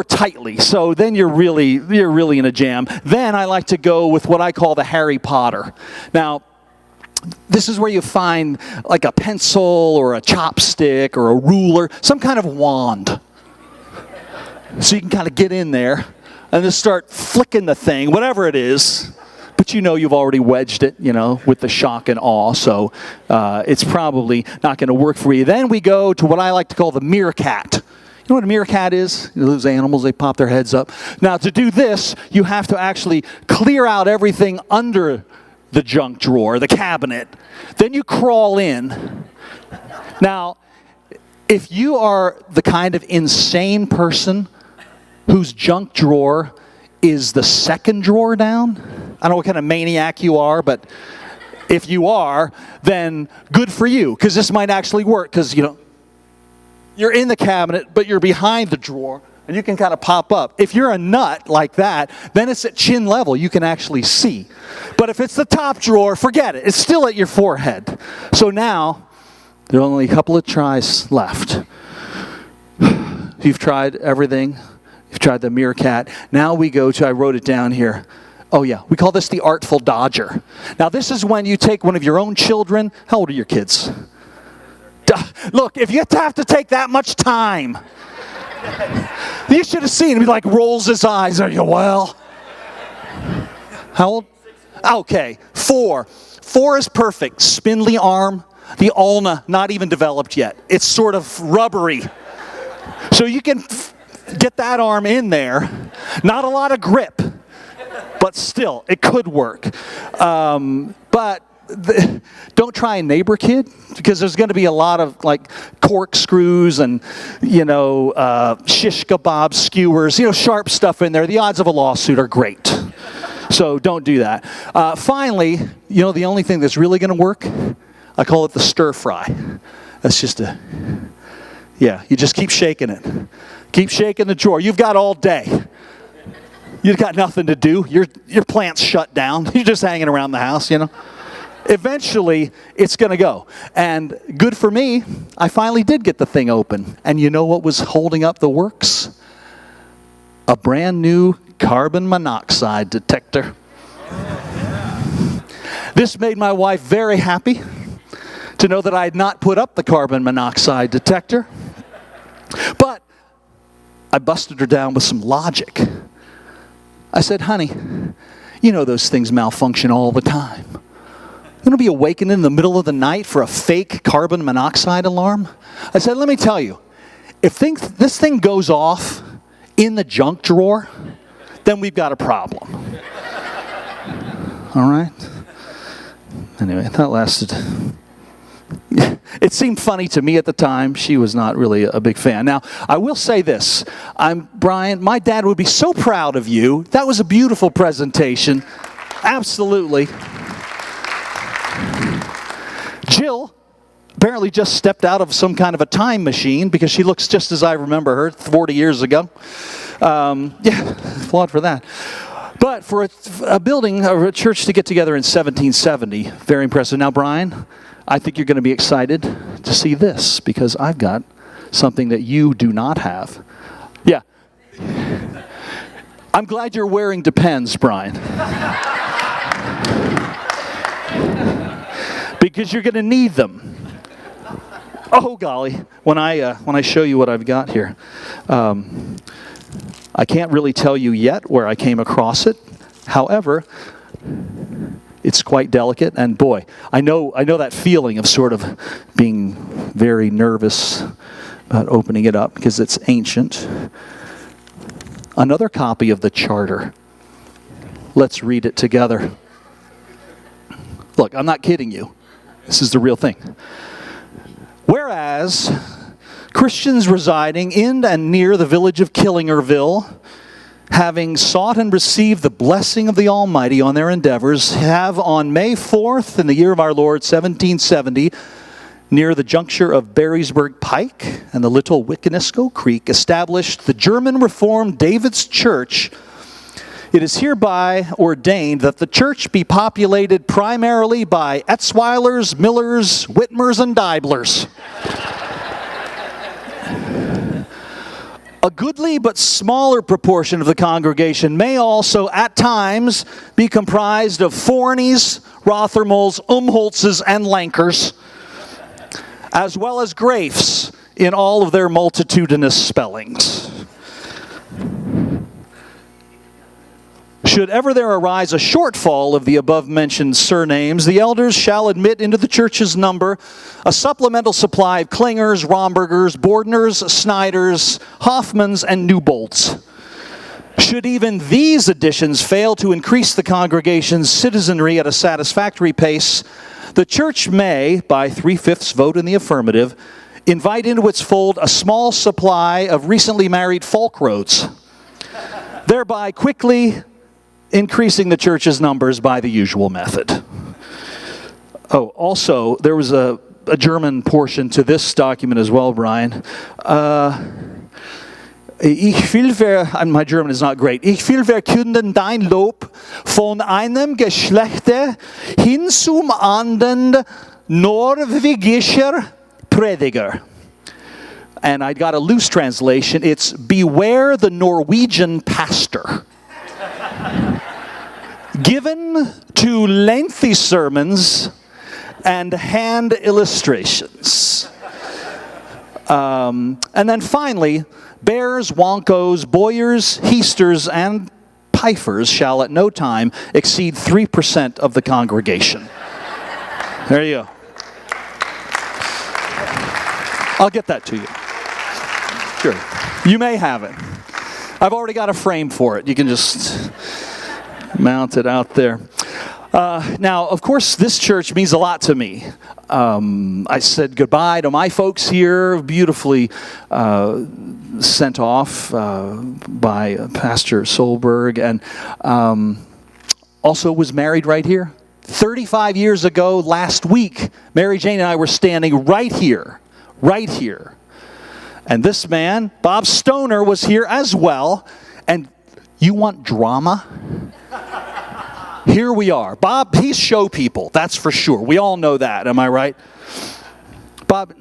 tightly. So then you're really in a jam. Then I like to go with what I call the Harry Potter. Now, this is where you find like a pencil or a chopstick or a ruler, some kind of wand. So you can kind of get in there and just start flicking the thing, whatever it is. But you've already wedged it, with the shock and awe. So it's probably not going to work for you. Then we go to what I like to call the meerkat. You know what a meerkat is? Those animals, they pop their heads up. Now, to do this, you have to actually clear out everything under the junk drawer, the cabinet. Then you crawl in. Now, if you are the kind of insane person whose junk drawer is the second drawer down, I don't know what kind of maniac you are, but if you are, then good for you, because this might actually work, because, you're in the cabinet, but you're behind the drawer, and you can kind of pop up. If you're a nut like that, then it's at chin level. You can actually see. But if it's the top drawer, forget it. It's still at your forehead. So now, there are only a couple of tries left. You've tried everything. You've tried the meerkat. Now we go to, I wrote it down here. Oh yeah, we call this the artful dodger. Now this is when you take one of your own children. How old are your kids? Look, if you have to take that much time, you should have seen him. He like rolls his eyes. Are you well? How old? Okay, 4. 4 is perfect. Spindly arm. The ulna not even developed yet. It's sort of rubbery. So you can get that arm in there. Not a lot of grip, but still, it could work. But don't try a neighbor kid, because there's going to be a lot of like corkscrews and shish kebab skewers, sharp stuff in there. The odds of a lawsuit are great. So don't do that. Finally, the only thing that's really going to work, I call it the stir fry. That's just you just keep shaking it. Keep shaking the drawer. You've got all day. You've got nothing to do. Your plant's shut down. You're just hanging around the house, Eventually, it's going to go. And good for me, I finally did get the thing open. And you know what was holding up the works? A brand new carbon monoxide detector. This made my wife very happy to know that I had not put up the carbon monoxide detector. But I busted her down with some logic. I said, honey, those things malfunction all the time. You're going to be awakened in the middle of the night for a fake carbon monoxide alarm? I said, let me tell you, if this thing goes off in the junk drawer, then we've got a problem. All right? Anyway, that lasted. It seemed funny to me at the time. She was not really a big fan. Now, I will say this. Brian, my dad would be so proud of you. That was a beautiful presentation. Absolutely. Jill apparently just stepped out of some kind of a time machine, because she looks just as I remember her 40 years ago. Applaud for that. But for a building, a church to get together in 1770, very impressive. Now, Brian, I think you're going to be excited to see this, because I've got something that you do not have. Yeah. I'm glad you're wearing Depends, Brian. Because you're going to need them. Oh, golly, when I show you what I've got here. I can't really tell you yet where I came across it. However, it's quite delicate, and boy, I know that feeling of sort of being very nervous about opening it up because it's ancient. Another copy of the charter. Let's read it together. Look, I'm not kidding you. This is the real thing. Whereas Christians residing in and near the village of Killingerville, having sought and received the blessing of the Almighty on their endeavors, have on May 4th in the year of our Lord 1770, near the juncture of Berrysburg Pike and the Little Wickinesco Creek, established the German Reformed David's Church. It is hereby ordained that the church be populated primarily by Etzweilers, Millers, Whitmers, and Deiblers. A goodly but smaller proportion of the congregation may also at times be comprised of Forneys, Rothermals, Umholtzes, and Lankers, as well as Grafes in all of their multitudinous spellings. Should ever there arise a shortfall of the above-mentioned surnames, the elders shall admit into the church's number a supplemental supply of Klingers, Rombergers, Bordners, Snyders, Hoffmans, and Newbolts. Should even these additions fail to increase the congregation's citizenry at a satisfactory pace, the church may, by 3/5 vote in the affirmative, invite into its fold a small supply of recently married Folkroads, thereby quickly increasing the church's numbers by the usual method. Oh, also, there was a German portion to this document as well, Brian. Ich will my German is not great. Ich will verkünden dein Lob von einem Geschlechte hin zum anderen norwegischer Prediger. And I got a loose translation. It's beware the Norwegian pastor. Given to lengthy sermons and hand illustrations. And then finally, bears, wonkos, boyers, heasters, and pifers shall at no time exceed 3% of the congregation. There you go. I'll get that to you. Sure. You may have it. I've already got a frame for it. You can just mount it out there. Now, of course, this church means a lot to me. I said goodbye to my folks here, beautifully sent off by Pastor Solberg, and also was married right here. 35 years ago, last week, Mary Jane and I were standing right here. And this man, Bob Stoner, was here as well. And you want drama? Here we are. Bob, he's show people, that's for sure. We all know that, am I right? Bob,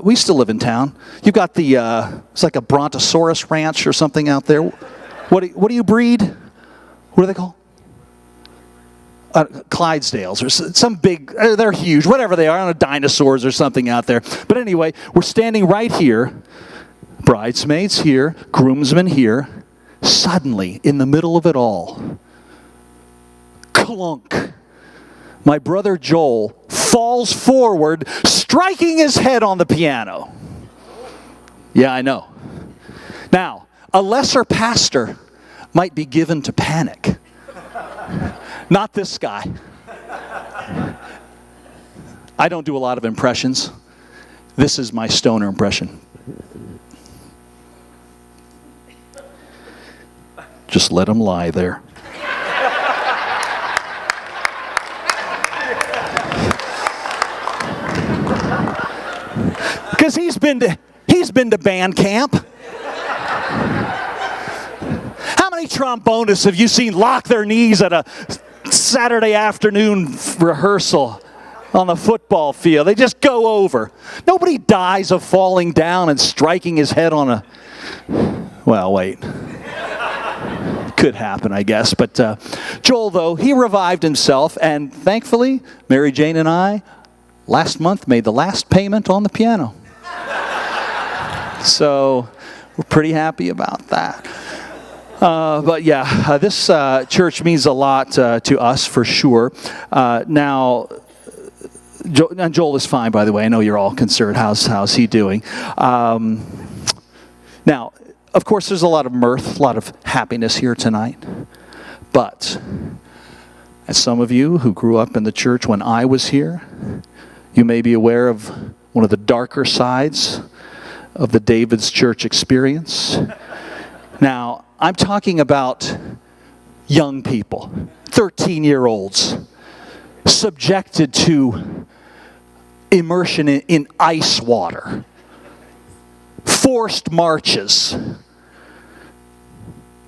we still live in town. You've got it's like a Brontosaurus ranch or something out there. What do you breed? What are they called? Clydesdales or some big, they're huge, whatever they are, I don't know, dinosaurs or something out there. But anyway, we're standing right here, bridesmaids here, groomsmen here. Suddenly, in the middle of it all, clunk, my brother Joel falls forward, striking his head on the piano. Yeah, I know. Now, a lesser pastor might be given to panic. Not this guy. I don't do a lot of impressions. This is my Stoner impression. Just let him lie there. Because he's been to band camp. How many trombonists have you seen lock their knees at a Saturday afternoon rehearsal on the football field? They just go over. Nobody dies of falling down and striking his head on a... Well, wait. Could happen, I guess. But Joel, though, he revived himself, and thankfully, Mary Jane and I, last month, made the last payment on the piano. So, we're pretty happy about that. But yeah, this church means a lot to us for sure. Now, and Joel is fine, by the way. I know you're all concerned. How's he doing? Now, of course, there's a lot of mirth, a lot of happiness here tonight. But as some of you who grew up in the church when I was here, you may be aware of one of the darker sides of the David's church experience. Now, I'm talking about young people, 13-year-olds, subjected to immersion in ice water, forced marches,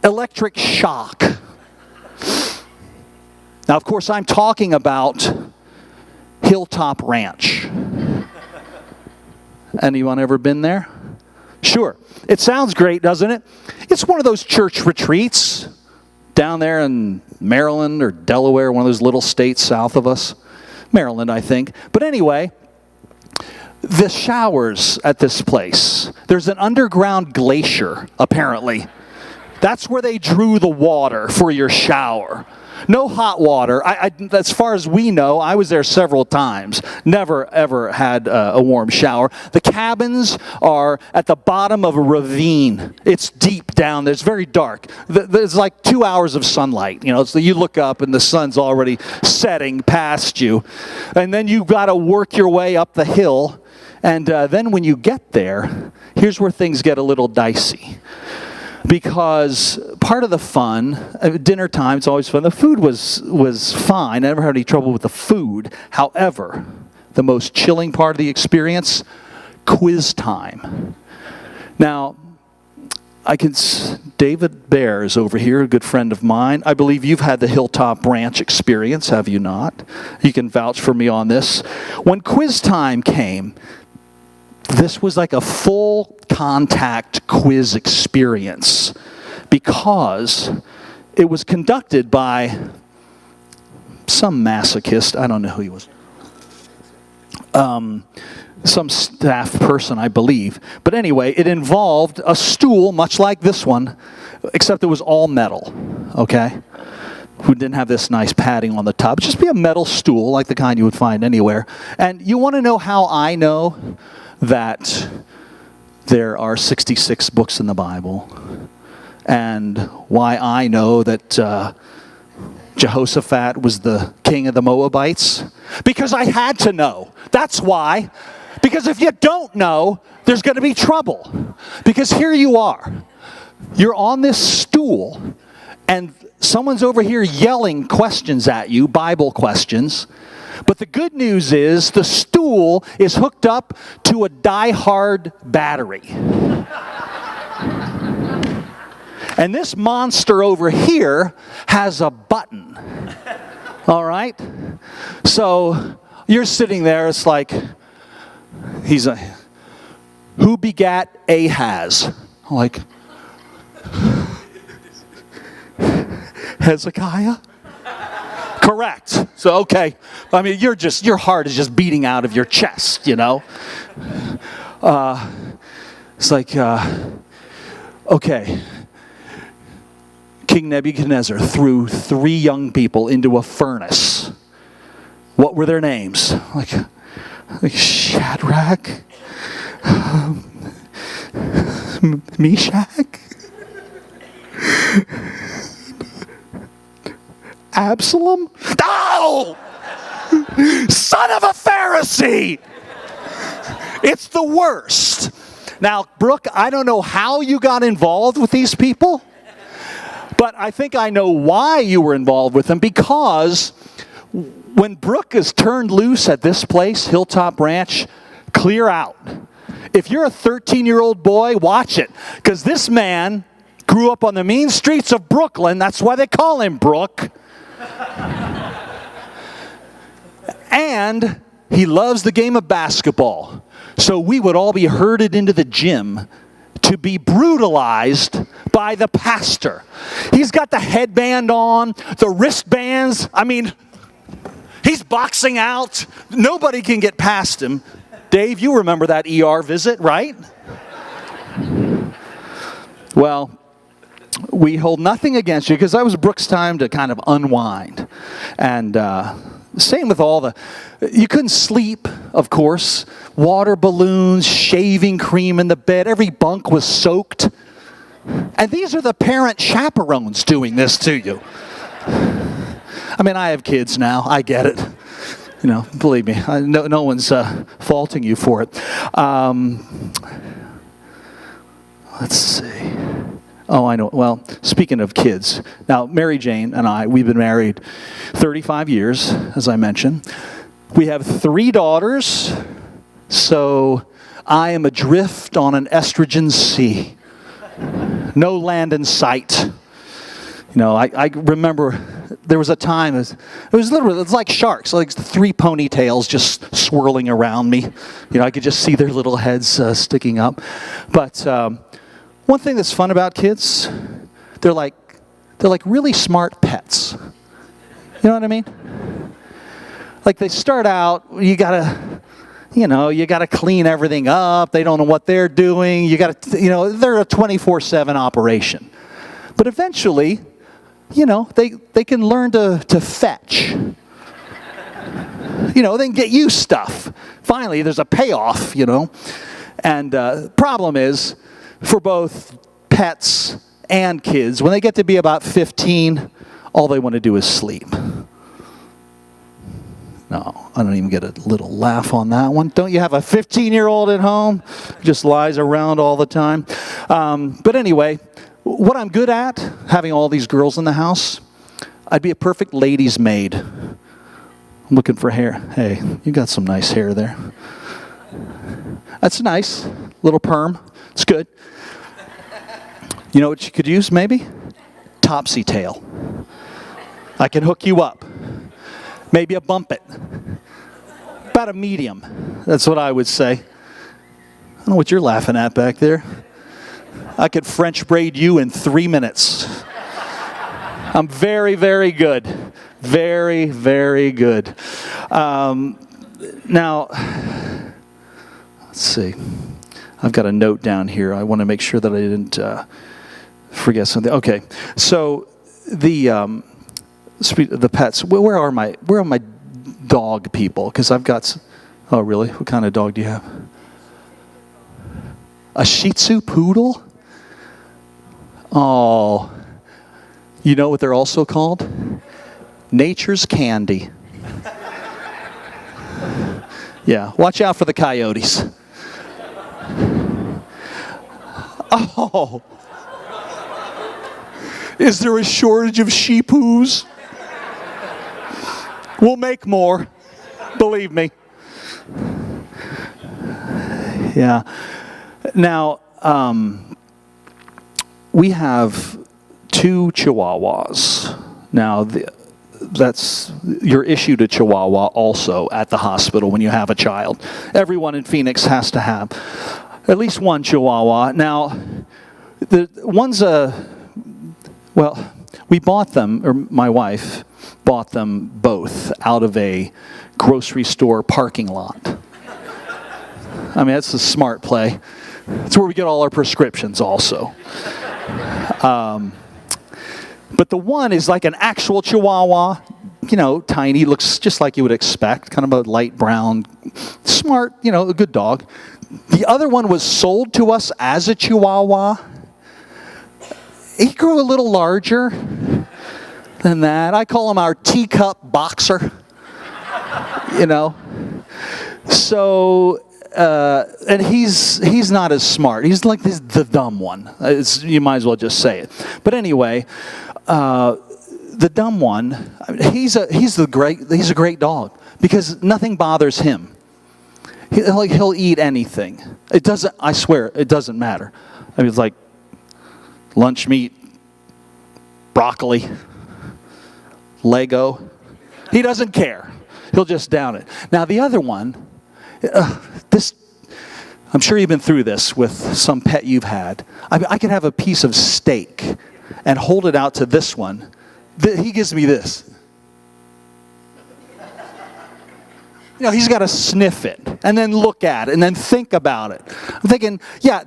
electric shock. Now, of course, I'm talking about Hilltop Ranch. Anyone ever been there? Sure. It sounds great, doesn't it? It's one of those church retreats down there in Maryland or Delaware, one of those little states south of us. Maryland, I think. But anyway, the showers at this place, there's an underground glacier, apparently. That's where they drew the water for your shower. No hot water. As far as we know, I was there several times. Never, ever had a warm shower. The cabins are at the bottom of a ravine. It's deep down there. It's very dark. There's like 2 hours of sunlight. So you look up and the sun's already setting past you. And then you've got to work your way up the hill. And then when you get there, here's where things get a little dicey. Because part of the fun, dinner time, it's always fun. The food was fine. I never had any trouble with the food. However, the most chilling part of the experience, quiz time. Now, David Bear is over here, a good friend of mine. I believe you've had the Hilltop Ranch experience, have you not? You can vouch for me on this. When quiz time came, this was like a full contact quiz experience because it was conducted by some masochist. I don't know who he was. Some staff person, I believe. But anyway, it involved a stool much like this one, except it was all metal, okay? Who didn't have this nice padding on the top. It'd just be a metal stool like the kind you would find anywhere. And you want to know how I know that there are 66 books in the Bible, and why I know that Jehoshaphat was the king of the Moabites? Because I had to know. That's why. Because if you don't know, there's going to be trouble. Because here you are. You're on this stool, and someone's over here yelling questions at you, Bible questions. But the good news is the stool is hooked up to a die-hard battery. And this monster over here has a button. All right? So you're sitting there, it's like, who begat Ahaz? Like, Hezekiah? Correct. So, okay. I mean, your heart is just beating out of your chest, It's like, okay. King Nebuchadnezzar threw 3 young people into a furnace. What were their names? Like Shadrach, Meshach, Absalom? Oh! Son of a Pharisee! It's the worst. Now, Brooke, I don't know how you got involved with these people, but I think I know why you were involved with them, because when Brooke is turned loose at this place, Hilltop Ranch, clear out. If you're a 13-year-old boy, watch it, because this man grew up on the mean streets of Brooklyn. That's why they call him Brooke. And he loves the game of basketball. So we would all be herded into the gym to be brutalized by the pastor. He's got the headband on, the wristbands. I mean, he's boxing out. Nobody can get past him. Dave, you remember that ER visit, right? Well, we hold nothing against you, because that was Brooke's time to kind of unwind. And same with you couldn't sleep, of course. Water balloons, shaving cream in the bed. Every bunk was soaked. And these are the parent chaperones doing this to you. I mean, I have kids now. I get it. Believe me, no one's faulting you for it. Let's see. Oh, I know. Well, speaking of kids, now Mary Jane and I, we've been married 35 years, as I mentioned. We have 3 daughters, so I am adrift on an estrogen sea. No land in sight. I remember there was a time, it was like sharks, like 3 ponytails just swirling around me. I could just see their little heads sticking up. But one thing that's fun about kids, they're like really smart pets. You know what I mean? Like they start out, you gotta clean everything up. They don't know what they're doing. They're a 24/7 operation. But eventually, they can learn to fetch. They can get you stuff. Finally, there's a payoff, And problem is, for both pets and kids, when they get to be about 15, all they want to do is sleep. No, I don't even get a little laugh on that one. Don't you have a 15-year-old at home who just lies around all the time? But anyway, what I'm good at, having all these girls in the house, I'd be a perfect lady's maid. I'm looking for hair. Hey, you got some nice hair there. That's nice. Little perm. It's good. You know what you could use, maybe? Topsy tail. I can hook you up. Maybe a bump it. About a medium. That's what I would say. I don't know what you're laughing at back there. I could French braid you in 3 minutes. I'm very, very good. Very, very good. Now, let's see. I've got a note down here. I want to make sure that I didn't forget something. Okay, so the pets. Where are my dog people? Because I've got. Oh, really? What kind of dog do you have? A Shih Tzu poodle? Oh, you know what they're also called? Nature's candy. Yeah, watch out for the coyotes. Oh, is there a shortage of sheepoos? We'll make more, believe me. Yeah. Now, we have 2 Chihuahuas. Now, you're issued a Chihuahua also at the hospital when you have a child. Everyone in Phoenix has to have at least 1 Chihuahua. Now, we bought them, or my wife bought them both out of a grocery store parking lot. I mean, that's a smart play. That's where we get all our prescriptions also. But the one is like an actual Chihuahua, tiny, looks just like you would expect, kind of a light brown, smart, a good dog. The other one was sold to us as a Chihuahua. He grew a little larger than that. I call him our teacup boxer, So, and he's not as smart. He's like the dumb one. You might as well just say it. But anyway, the dumb one, he's a great dog because nothing bothers him. He'll eat anything. I swear, it doesn't matter. I mean, it's like lunch meat, broccoli, Lego. He doesn't care. He'll just down it. Now the other one, I'm sure you've been through this with some pet you've had. I could have a piece of steak and hold it out to this one. He gives me this. He's got to sniff it and then look at it and then think about it. I'm thinking, yeah,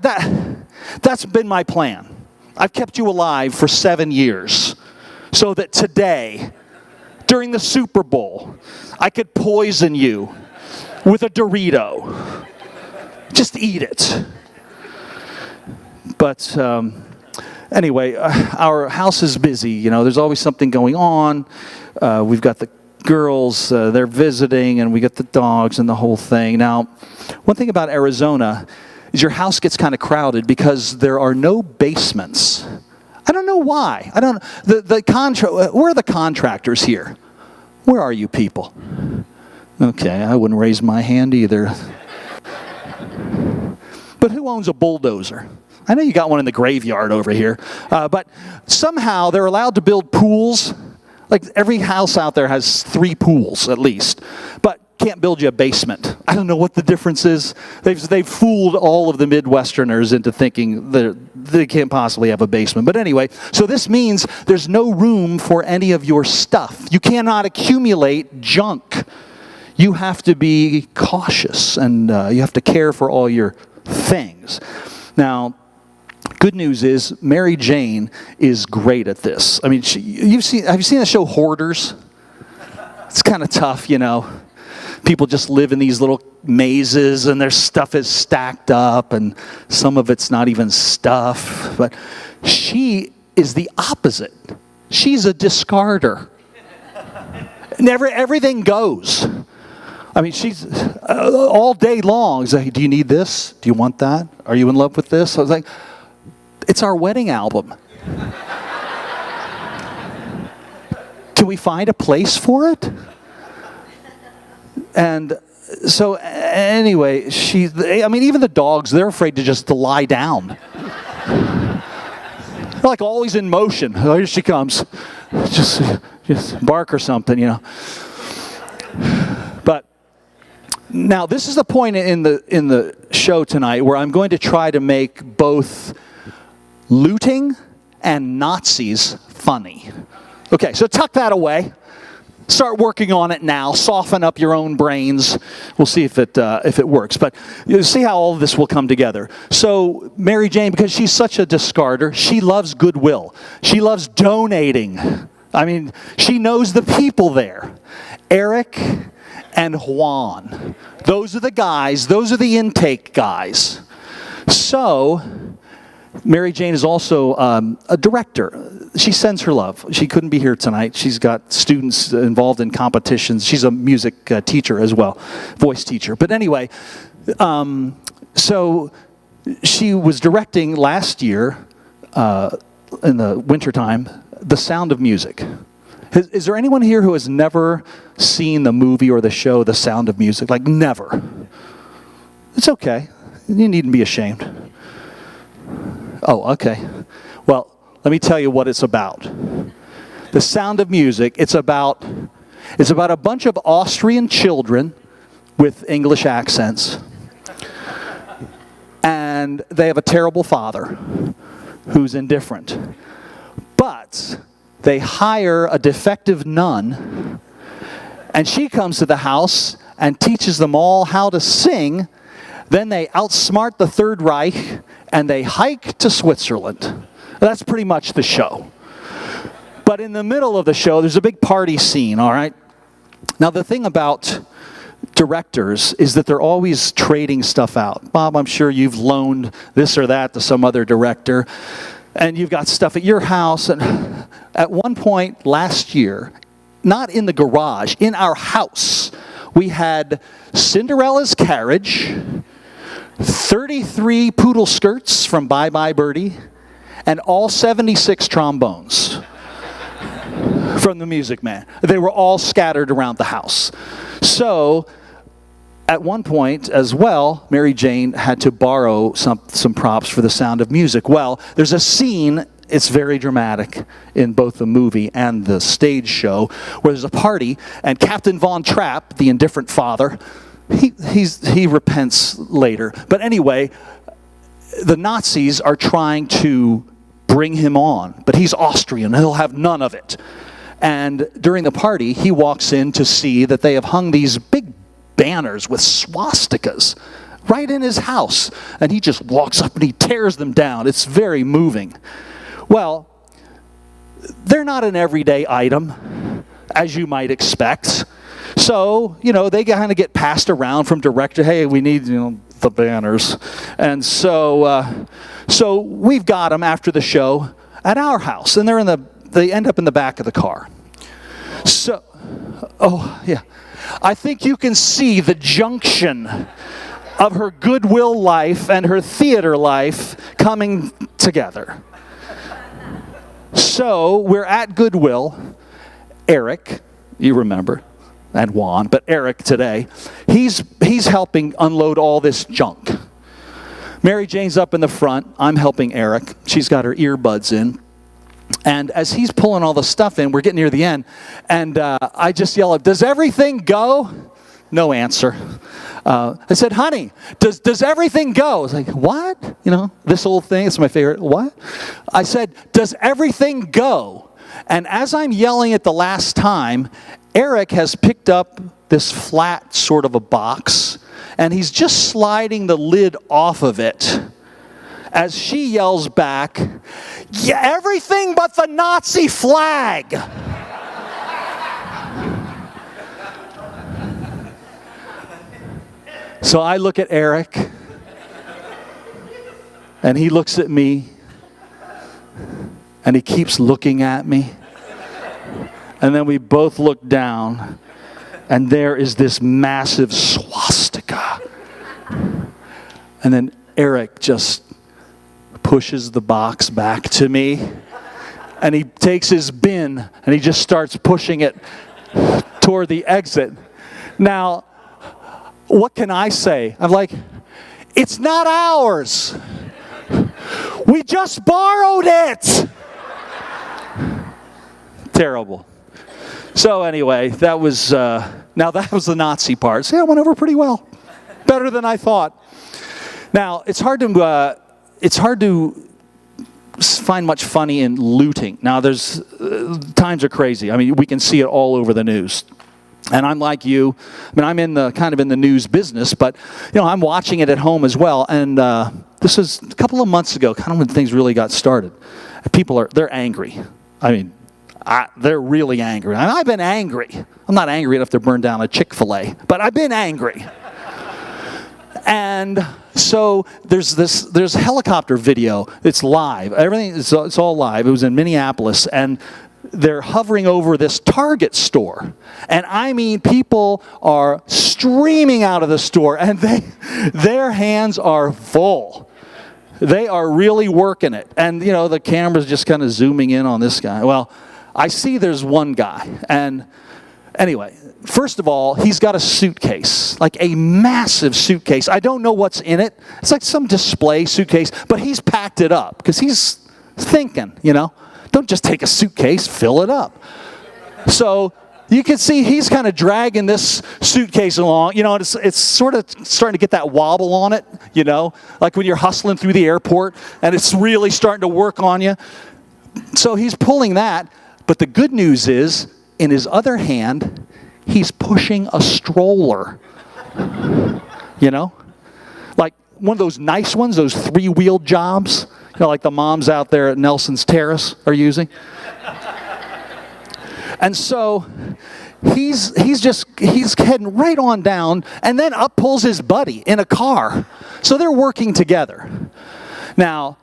that's been my plan. I've kept you alive for 7 years so that today, during the Super Bowl, I could poison you with a Dorito. Just eat it. But anyway, our house is busy. You know, there's always something going on. We've got the girls, they're visiting, and we got the dogs and the whole thing. Now, one thing about Arizona is your house gets kind of crowded because there are no basements. I don't know why. I don't. Where are the contractors here? Where are you people? Okay, I wouldn't raise my hand either. But who owns a bulldozer? I know you got one in the graveyard over here. But somehow they're allowed to build pools. Like every house out there has 3 pools at least. But can't build you a basement. I don't know what the difference is. They've fooled all of the Midwesterners into thinking that they can't possibly have a basement. But anyway, so this means there's no room for any of your stuff. You cannot accumulate junk. You have to be cautious, and you have to care for all your things. Now, good news is Mary Jane is great at this. I mean, have you seen the show Hoarders? It's kind of tough, you know. People just live in these little mazes, and their stuff is stacked up, and some of it's not even stuff. But she is the opposite. She's a discarder. Everything goes. I mean, she's all day long. She's like, do you need this? Do you want that? Are you in love with this? I was like, it's our wedding album. Can we find a place for it? And so anyway, even the dogs, they're afraid to lie down. They're like always in motion. Oh, here she comes. Just bark or something, you know. But now this is the point in the show tonight where I'm going to try to make both looting and Nazis funny. Okay, so tuck that away. Start working on it now. Soften up your own brains. We'll see if it works. But you see how all of this will come together. So Mary Jane, because she's such a discarder, she loves goodwill. She loves donating. I mean, she knows the people there. Eric and Juan. Those are the guys. Those are the intake guys. So Mary Jane is also a director. She sends her love. She couldn't be here tonight. She's got students involved in competitions. She's a music teacher as well, voice teacher. But anyway, so she was directing last year in the wintertime, The Sound of Music. Is there anyone here who has never seen the movie or the show The Sound of Music? Like never. It's okay. You needn't be ashamed. Oh, okay. Well, let me tell you what it's about. The Sound of Music, it's about a bunch of Austrian children with English accents. And they have a terrible father who's indifferent. But they hire a defective nun, and she comes to the house and teaches them all how to sing. Then they outsmart the Third Reich, and they hike to Switzerland. That's pretty much the show. But in the middle of the show, there's a big party scene, all right? Now, the thing about directors is that they're always trading stuff out. Bob, I'm sure you've loaned this or that to some other director, and you've got stuff at your house. And at one point last year, not in the garage, in our house, we had Cinderella's Carriage, 33 poodle skirts from Bye Bye Birdie, and all 76 trombones from the Music Man. They were all scattered around the house. So, at one point as well, Mary Jane had to borrow some props for The Sound of Music. Well, there's a scene, it's very dramatic in both the movie and the stage show, where there's a party, and Captain Von Trapp, the indifferent father, he repents later. But anyway, the Nazis are trying to bring him on, but he's Austrian, he'll have none of it. And during the party, he walks in to see that they have hung these big banners with swastikas right in his house. And he just walks up and he tears them down. It's very moving. Well, they're not an everyday item, as you might expect. So, they kind of get passed around from director. Hey, we need, the banners. And so we've got them after the show at our house. And they end up in the back of the car. So, I think you can see the junction of her Goodwill life and her theater life coming together. So we're at Goodwill. Eric, you remember, and Juan, but Eric today, he's helping unload all this junk. Mary Jane's up in the front. I'm helping Eric. She's got her earbuds in. And as he's pulling all the stuff in, we're getting near the end, and I just yell out, "Does everything go?" No answer. I said, "Honey, does everything go?" I was like, "What? This old thing, it's my favorite." "What?" I said, "Does everything go?" And as I'm yelling it the last time, Eric has picked up this flat sort of a box, and he's just sliding the lid off of it. As she yells back, "Yeah, everything but the Nazi flag." So I look at Eric, and he looks at me, and he keeps looking at me. And then we both look down, and there is this massive swastika. And then Eric just pushes the box back to me, and he takes his bin, and he just starts pushing it toward the exit. Now, what can I say? I'm like, "It's not ours. We just borrowed it." Terrible. So anyway, that was the Nazi part. So yeah, it went over pretty well. Better than I thought. Now, it's hard to find much funny in looting. Now, times are crazy. I mean, we can see it all over the news. And I'm like you. I mean, I'm in the news business, but I'm watching it at home as well. And this was a couple of months ago, kind of when things really got started. They're angry. I mean, they're really angry. I've been angry. I'm not angry enough to burn down a Chick-fil-A, but I've been angry. And so there's helicopter video. It's live. Everything it's all live. It was in Minneapolis, and they're hovering over this Target store. And I mean, people are streaming out of the store, and their hands are full. They are really working it. And, the camera's just kind of zooming in on this guy. Well, I see there's one guy. And anyway, first of all, he's got a suitcase, like a massive suitcase. I don't know what's in it. It's like some display suitcase, but he's packed it up because he's thinking, don't just take a suitcase, fill it up. So you can see he's kind of dragging this suitcase along. It's sort of starting to get that wobble on it, like when you're hustling through the airport and it's really starting to work on you. So he's pulling that. But the good news is, in his other hand, he's pushing a stroller. Like one of those nice ones, those 3-wheeled jobs, like the moms out there at Nelson's Terrace are using. And so he's heading right on down, and then up pulls his buddy in a car. So they're working together. Now,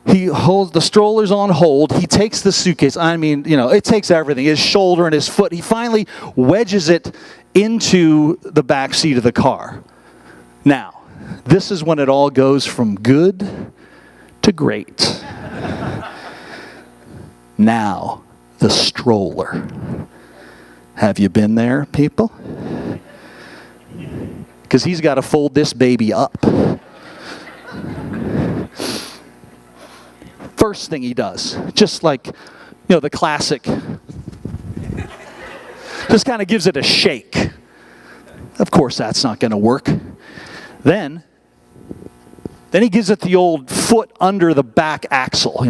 he holds the stroller's on hold. He takes the suitcase. I mean, it takes everything. His shoulder and his foot. He finally wedges it into the back seat of the car. Now, this is when it all goes from good to great. Now, the stroller. Have you been there, people? Because he's got to fold this baby up. First thing he does, just like, the classic, just kind of gives it a shake. Of course, that's not going to work. Then he gives it the old foot under the back axle,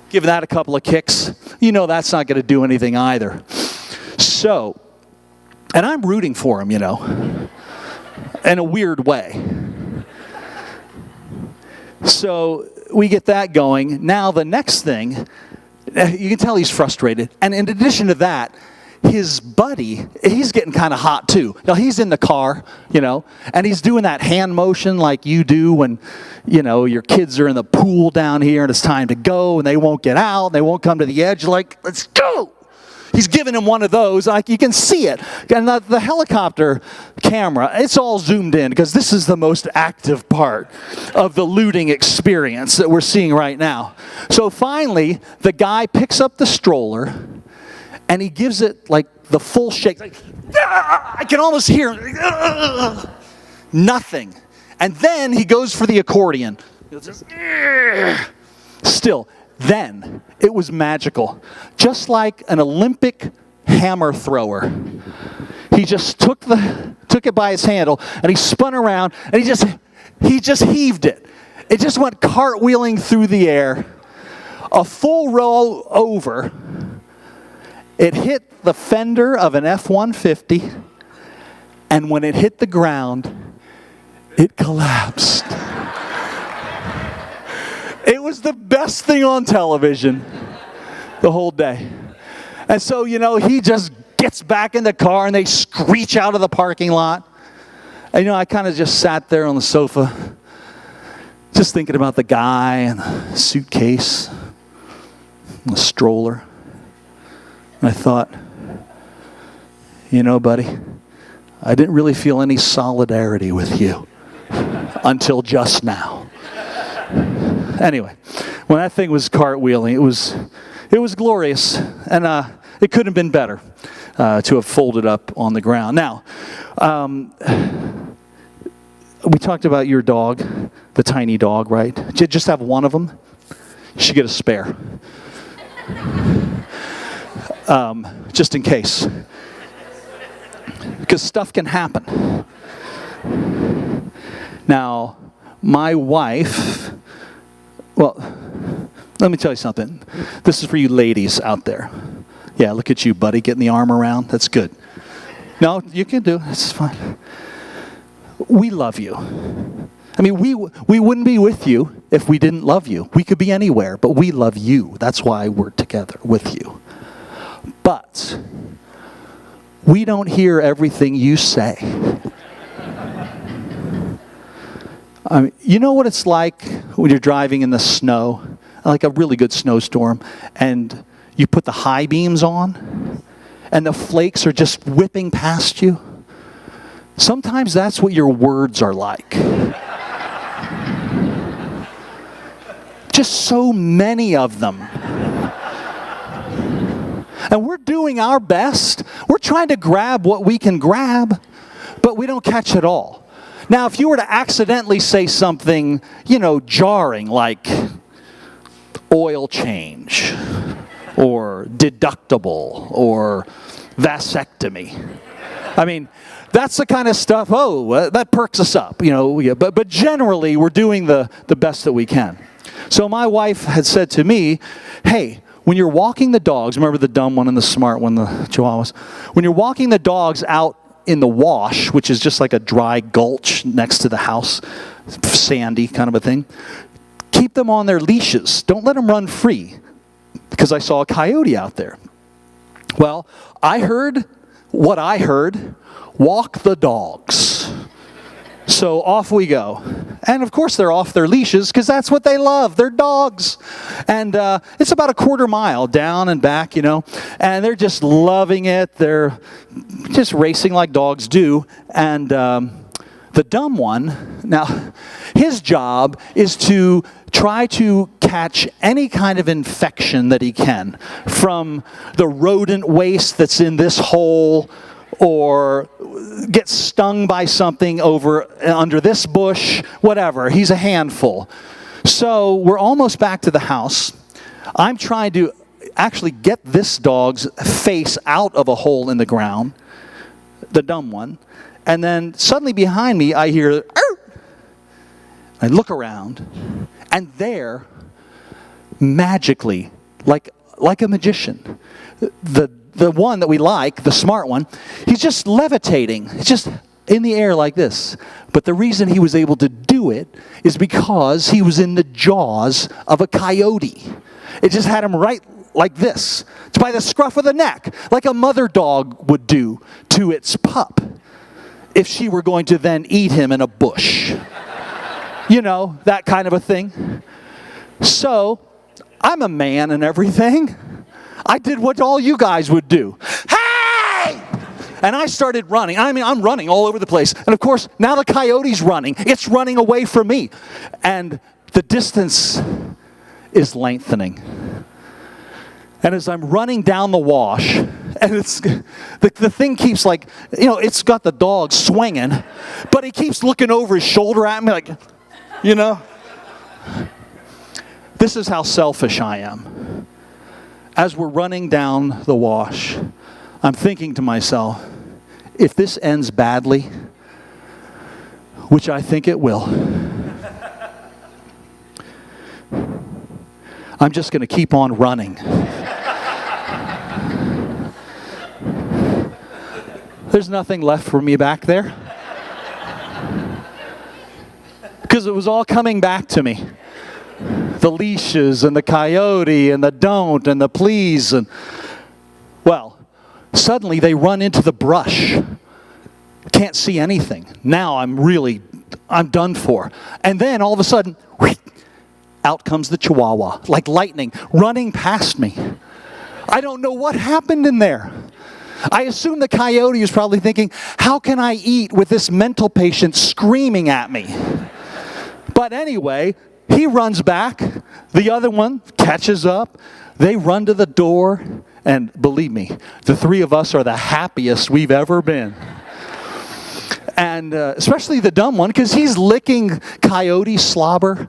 give that a couple of kicks. That's not going to do anything either. So, and I'm rooting for him, in a weird way. So we get that going. Now the next thing, you can tell he's frustrated. And in addition to that, his buddy, he's getting kind of hot too. Now he's in the car, and he's doing that hand motion like you do when, your kids are in the pool down here and it's time to go and they won't get out, and they won't come to the edge. You're like, let's go. He's giving him one of those, like you can see it. And the helicopter camera, it's all zoomed in because this is the most active part of the looting experience that we're seeing right now. So finally, the guy picks up the stroller and he gives it like the full shake. Like, I can almost hear him. Nothing. And then he goes for the accordion. Still. Then it was magical. Just like an Olympic hammer thrower. He just took it by its handle and he spun around and he just heaved it. It just went cartwheeling through the air. A full roll over. It hit the fender of an F-150, and when it hit the ground, it collapsed. It was the best thing on television the whole day. And so, he just gets back in the car and they screech out of the parking lot. And, I kind of just sat there on the sofa, just thinking about the guy and the suitcase and the stroller. And I thought, buddy, I didn't really feel any solidarity with you until just now. Anyway, when that thing was cartwheeling, it was glorious, and it couldn't have been better to have folded up on the ground. Now, we talked about your dog, the tiny dog, right? Did you just have one of them? You should get a spare. Just in case. Because stuff can happen. Now, my wife, well, let me tell you something. This is for you ladies out there. Yeah, look at you, buddy, getting the arm around. That's good. No, you can do it. It's fine. We love you. I mean, we wouldn't be with you if we didn't love you. We could be anywhere, but we love you. That's why we're together with you. But we don't hear everything you say. I mean, you know what it's like when you're driving in the snow, like a really good snowstorm, and you put the high beams on, and the flakes are just whipping past you? Sometimes that's what your words are like. Just so many of them. And we're doing our best. We're trying to grab what we can grab, but we don't catch it all. Now, if you were to accidentally say something, jarring, like oil change, or deductible, or vasectomy, I mean, that's the kind of stuff, that perks us up, but generally we're doing the best that we can. So my wife had said to me, hey, when you're walking the dogs, remember the dumb one and the smart one, the Chihuahuas, when you're walking the dogs out in the wash, which is just like a dry gulch next to the house, sandy kind of a thing, keep them on their leashes. Don't let them run free, because I saw a coyote out there. Well, I heard what I heard, walk the dogs. So off we go. And of course they're off their leashes because that's what they love. They're dogs. And it's about a quarter mile down and back, and they're just loving it. They're just racing like dogs do. And the dumb one, now his job is to try to catch any kind of infection that he can from the rodent waste that's in this hole, or get stung by something under this bush, whatever. He's a handful. So we're almost back to the house. I'm trying to actually get this dog's face out of a hole in the ground, the dumb one. And then suddenly behind me, I hear, "Arr!" I look around, and there, magically, like a magician, the one that we like, the smart one, he's just levitating. He's just in the air like this. But the reason he was able to do knew it is because he was in the jaws of a coyote. It just had him right like this. It's by the scruff of the neck, like a mother dog would do to its pup if she were going to then eat him in a bush. You know, that kind of a thing. So, I'm a man and everything. I did what all you guys would do. Hey! And I started running. I mean, I'm running all over the place. And of course, now the coyote's running. It's running away from me. And the distance is lengthening. And as I'm running down the wash, and it's the thing keeps like, you know, it's got the dog swinging, but he keeps looking over his shoulder at me like, you know. This is how selfish I am. As we're running down the wash, I'm thinking to myself, if this ends badly, which I think it will, I'm just going to keep on running. There's nothing left for me back there. Because it was all coming back to me. The leashes and the coyote and the don't and the please. And well, suddenly they run into the brush. Can't see anything. Now I'm done for. And then all of a sudden, out comes the chihuahua, like lightning, running past me. I don't know what happened in there. I assume the coyote is probably thinking, how can I eat with this mental patient screaming at me? But anyway, he runs back. The other one catches up. They run to the door. And believe me, the three of us are the happiest we've ever been. And especially the dumb one, because he's licking coyote slobber.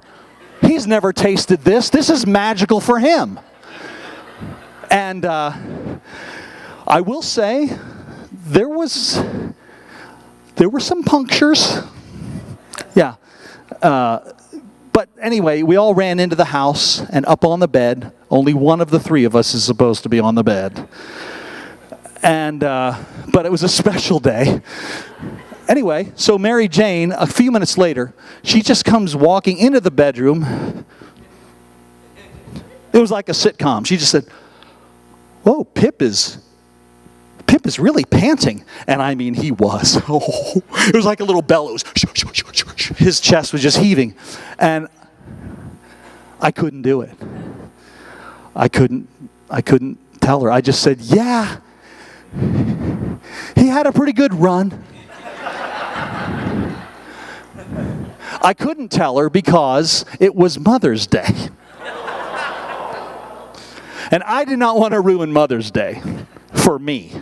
He's never tasted this. This is magical for him. And I will say, there were some punctures. Yeah. But anyway, we all ran into the house and up on the bed. Only one of the three of us is supposed to be on the bed. And but it was a special day. Anyway, so Mary Jane, a few minutes later, she just comes walking into the bedroom. It was like a sitcom. She just said, "Whoa, Pip is really panting." And I mean, he was. Oh, it was like a little bellows. His chest was just heaving. And I couldn't do it. I couldn't tell her. I just said, "Yeah, he had a pretty good run." I couldn't tell her because it was Mother's Day. And I did not want to ruin Mother's Day for me.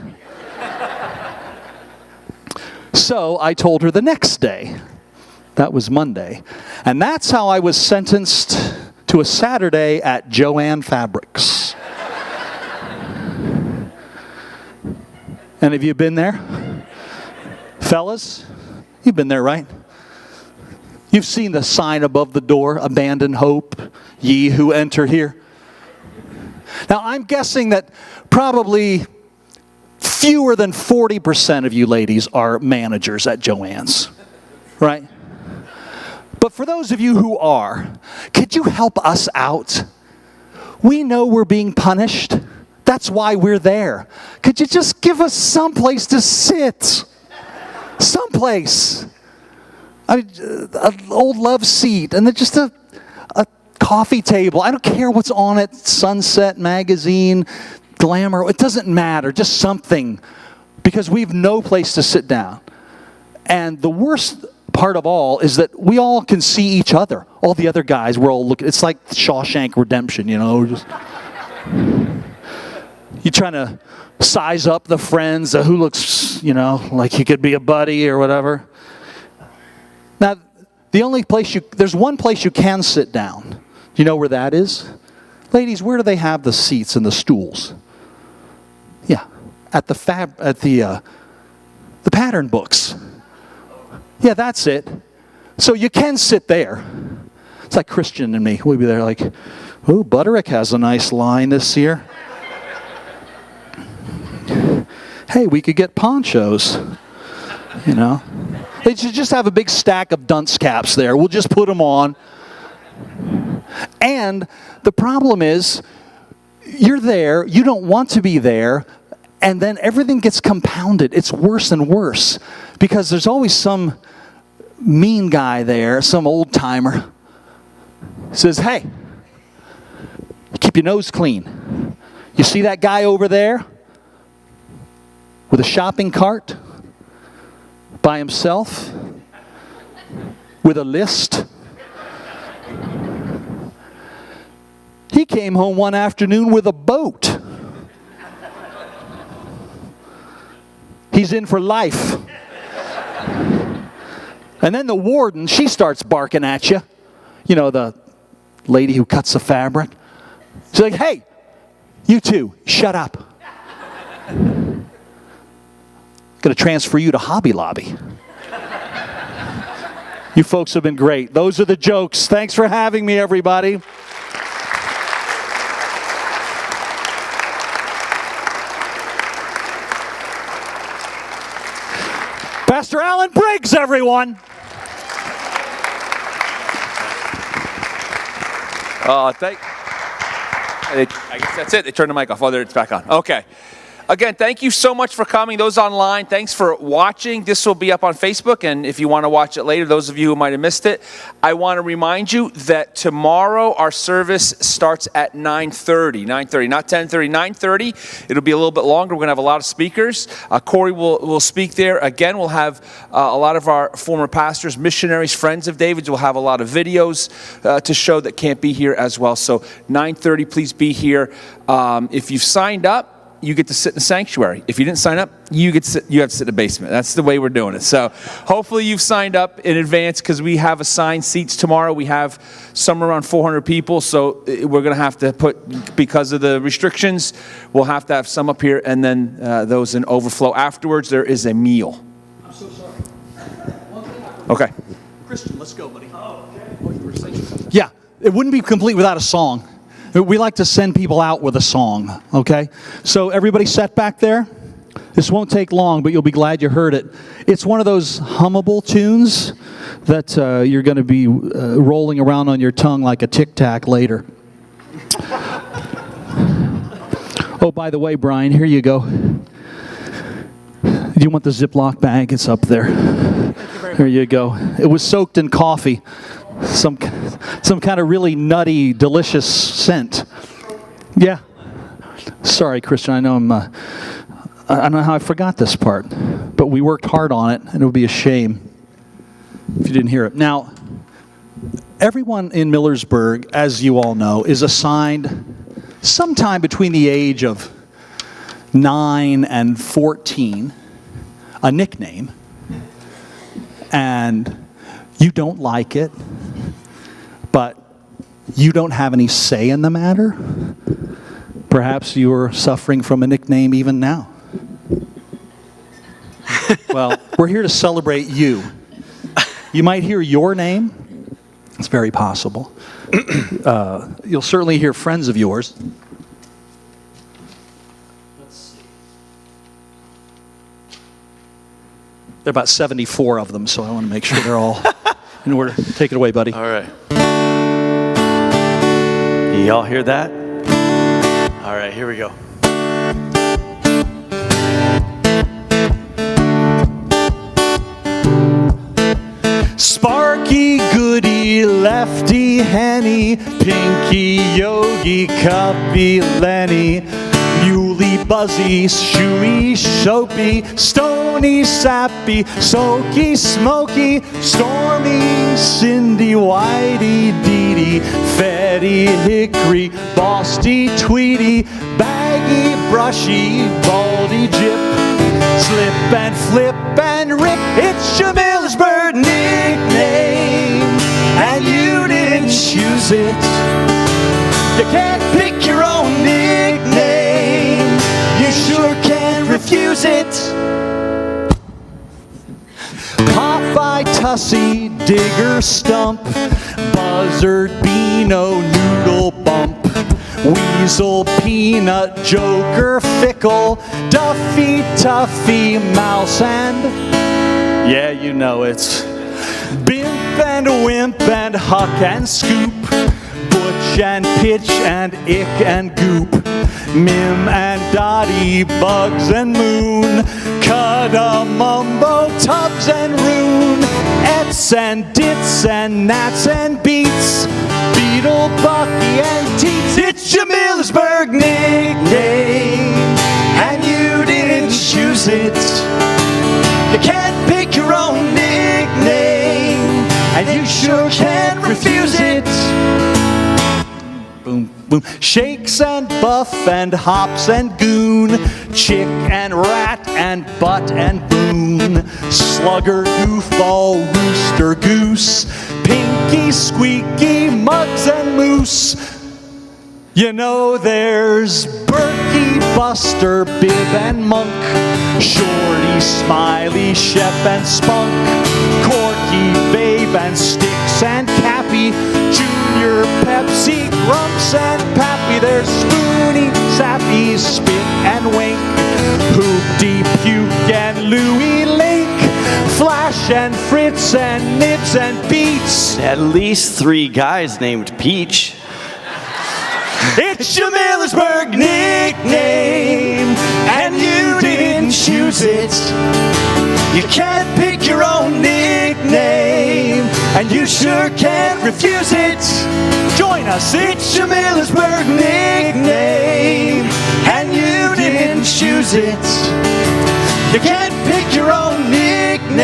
So I told her the next day. That was Monday. And that's how I was sentenced to a Saturday at Joann Fabrics. And have you been there? Fellas, you've been there, right? You've seen the sign above the door, "Abandon hope, ye who enter here." Now, I'm guessing that probably fewer than 40% of you ladies are managers at Joann's, right? But for those of you who are, could you help us out? We know we're being punished. That's why we're there. Could you just give us someplace to sit? Someplace. An old love seat, and then just a coffee table. I don't care what's on it, Sunset Magazine, Glamour, it doesn't matter, just something. Because we have no place to sit down. And the worst part of all is that we all can see each other. All the other guys, we're all looking, it's like Shawshank Redemption, you know. Just, you're trying to size up the friends, who looks, you know, like he could be a buddy or whatever. Now, there's one place you can sit down. Do you know where that is? Ladies, where do they have the seats and the stools? Yeah, at the pattern books. Yeah, that's it. So you can sit there. It's like Christian and me. We'd be there like, "Oh, Butterick has a nice line this year. Hey, we could get ponchos." You know? They should just have a big stack of dunce caps there. We'll just put them on. And the problem is, you're there, you don't want to be there, and then everything gets compounded. It's worse and worse because there's always some mean guy there, some old timer, says, hey, keep your nose clean. You see that guy over there with a shopping cart by himself with a list? He came home one afternoon with a boat. He's in for life. And then the warden, she starts barking at you. You know, the lady who cuts the fabric. She's like, hey, you two, shut up. Going to transfer you to Hobby Lobby. You folks have been great. Those are the jokes. Thanks for having me, everybody. Pastor Alan Briggs, everyone. I guess that's it. They turned the mic off. Oh, there, it's back on. Okay. Again, thank you so much for coming. Those online, thanks for watching. This will be up on Facebook, and if you want to watch it later, those of you who might have missed it, I want to remind you that tomorrow our service starts at 9:30, not 10:30, 9:30. It'll be a little bit longer. We're going to have a lot of speakers. Cory will speak there. Again, we'll have a lot of our former pastors, missionaries, friends of David's. We'll have a lot of videos to show that can't be here as well. So 9:30, please be here. If you've signed up, you get to sit in the sanctuary. If you didn't sign up, you have to sit in the basement. That's the way we're doing it. So hopefully you've signed up in advance because we have assigned seats tomorrow. We have somewhere around 400 people, so we're going to have to put, because of the restrictions, we'll have to have some up here and then those in overflow. Afterwards, there is a meal. I'm so sorry. Okay. Christian, let's go, buddy. Yeah, it wouldn't be complete without a song. We like to send people out with a song, okay? So everybody set back there? This won't take long, but you'll be glad you heard it. It's one of those hummable tunes that you're going to be rolling around on your tongue like a tic-tac later. Oh, by the way, Brian, here you go. Do you want the Ziploc bag? It's up there. Here you go. It was soaked in coffee. Some kind of really nutty, delicious scent. Yeah. Sorry, Christian. I know I don't know how I forgot this part, but we worked hard on it, and it would be a shame if you didn't hear it. Now, everyone in Millersburg, as you all know, is assigned sometime between the age of 9 and 14 a nickname, and you don't like it, but you don't have any say in the matter. Perhaps you're suffering from a nickname even now. Well, we're here to celebrate you. You might hear your name. It's very possible. You'll certainly hear friends of yours. Let's see. There are about 74 of them, so I want to make sure they're all in order. Take it away, buddy. All right. Y'all hear that? All right, here we go. Sparky, goody, lefty, henny, pinky, yogi, cubby, Lenny, muley, buzzy, shoey, soapy, stony, sappy, soaky, smoky, stormy, Cindy, whitey, deedy, fetty, hickory, bosty, tweety, baggy, brushy, baldy, jip, slip and flip and rip. It's your Millersburg nickname, and you didn't choose it. You can't pick your own nickname. You sure can't refuse it. Popeye, Tussie, Digger, Stump, Buzzard, Beano, Noodle, Bump, Weasel, Peanut, Joker, Fickle, Duffy, Tuffy, Mouse, and Yeah, you know it. Bimp and wimp and huck and scoop, butch and pitch and ick and goop, Mim and Dottie, bugs and moon, Cudda, Mumbo, Tubbs and Rune, Ets and Dits and Gnats and Beats, Beetle, Bucky and Teats. It's your Millersburg nickname, and you didn't choose it. You can't pick your own nickname, and you sure can't refuse it. Boom, boom. Shakes and buff and hops and goon, chick and rat and butt and boon, slugger, goofball, rooster, goose, pinky, squeaky, mugs and moose. You know there's Berkey, Buster, Bib and Monk, Shorty, Smiley, Shep and Spunk, Corky, Babe and Sticks and Cappy, Junior, Pepsi, Grumps and Pappy. There's Spoony, Sappy, Spit and Wink, Hoopty, Puke and Louie Link, Flash and Fritz and Nibs and Beats. At least 3 guys named Peach. It's your Millersburg nickname, and you didn't choose it. You can't pick your own nickname, and you sure can't refuse it. Join us, it's your Millersburg nickname, and you didn't choose it. You can't pick your own nickname,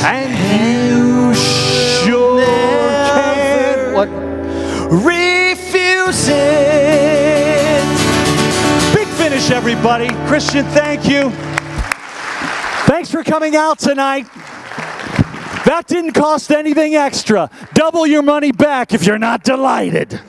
and you sure can't. What? Refuse it. Big finish, everybody. Christian, thank you. Thanks for coming out tonight. That didn't cost anything extra. Double your money back if you're not delighted.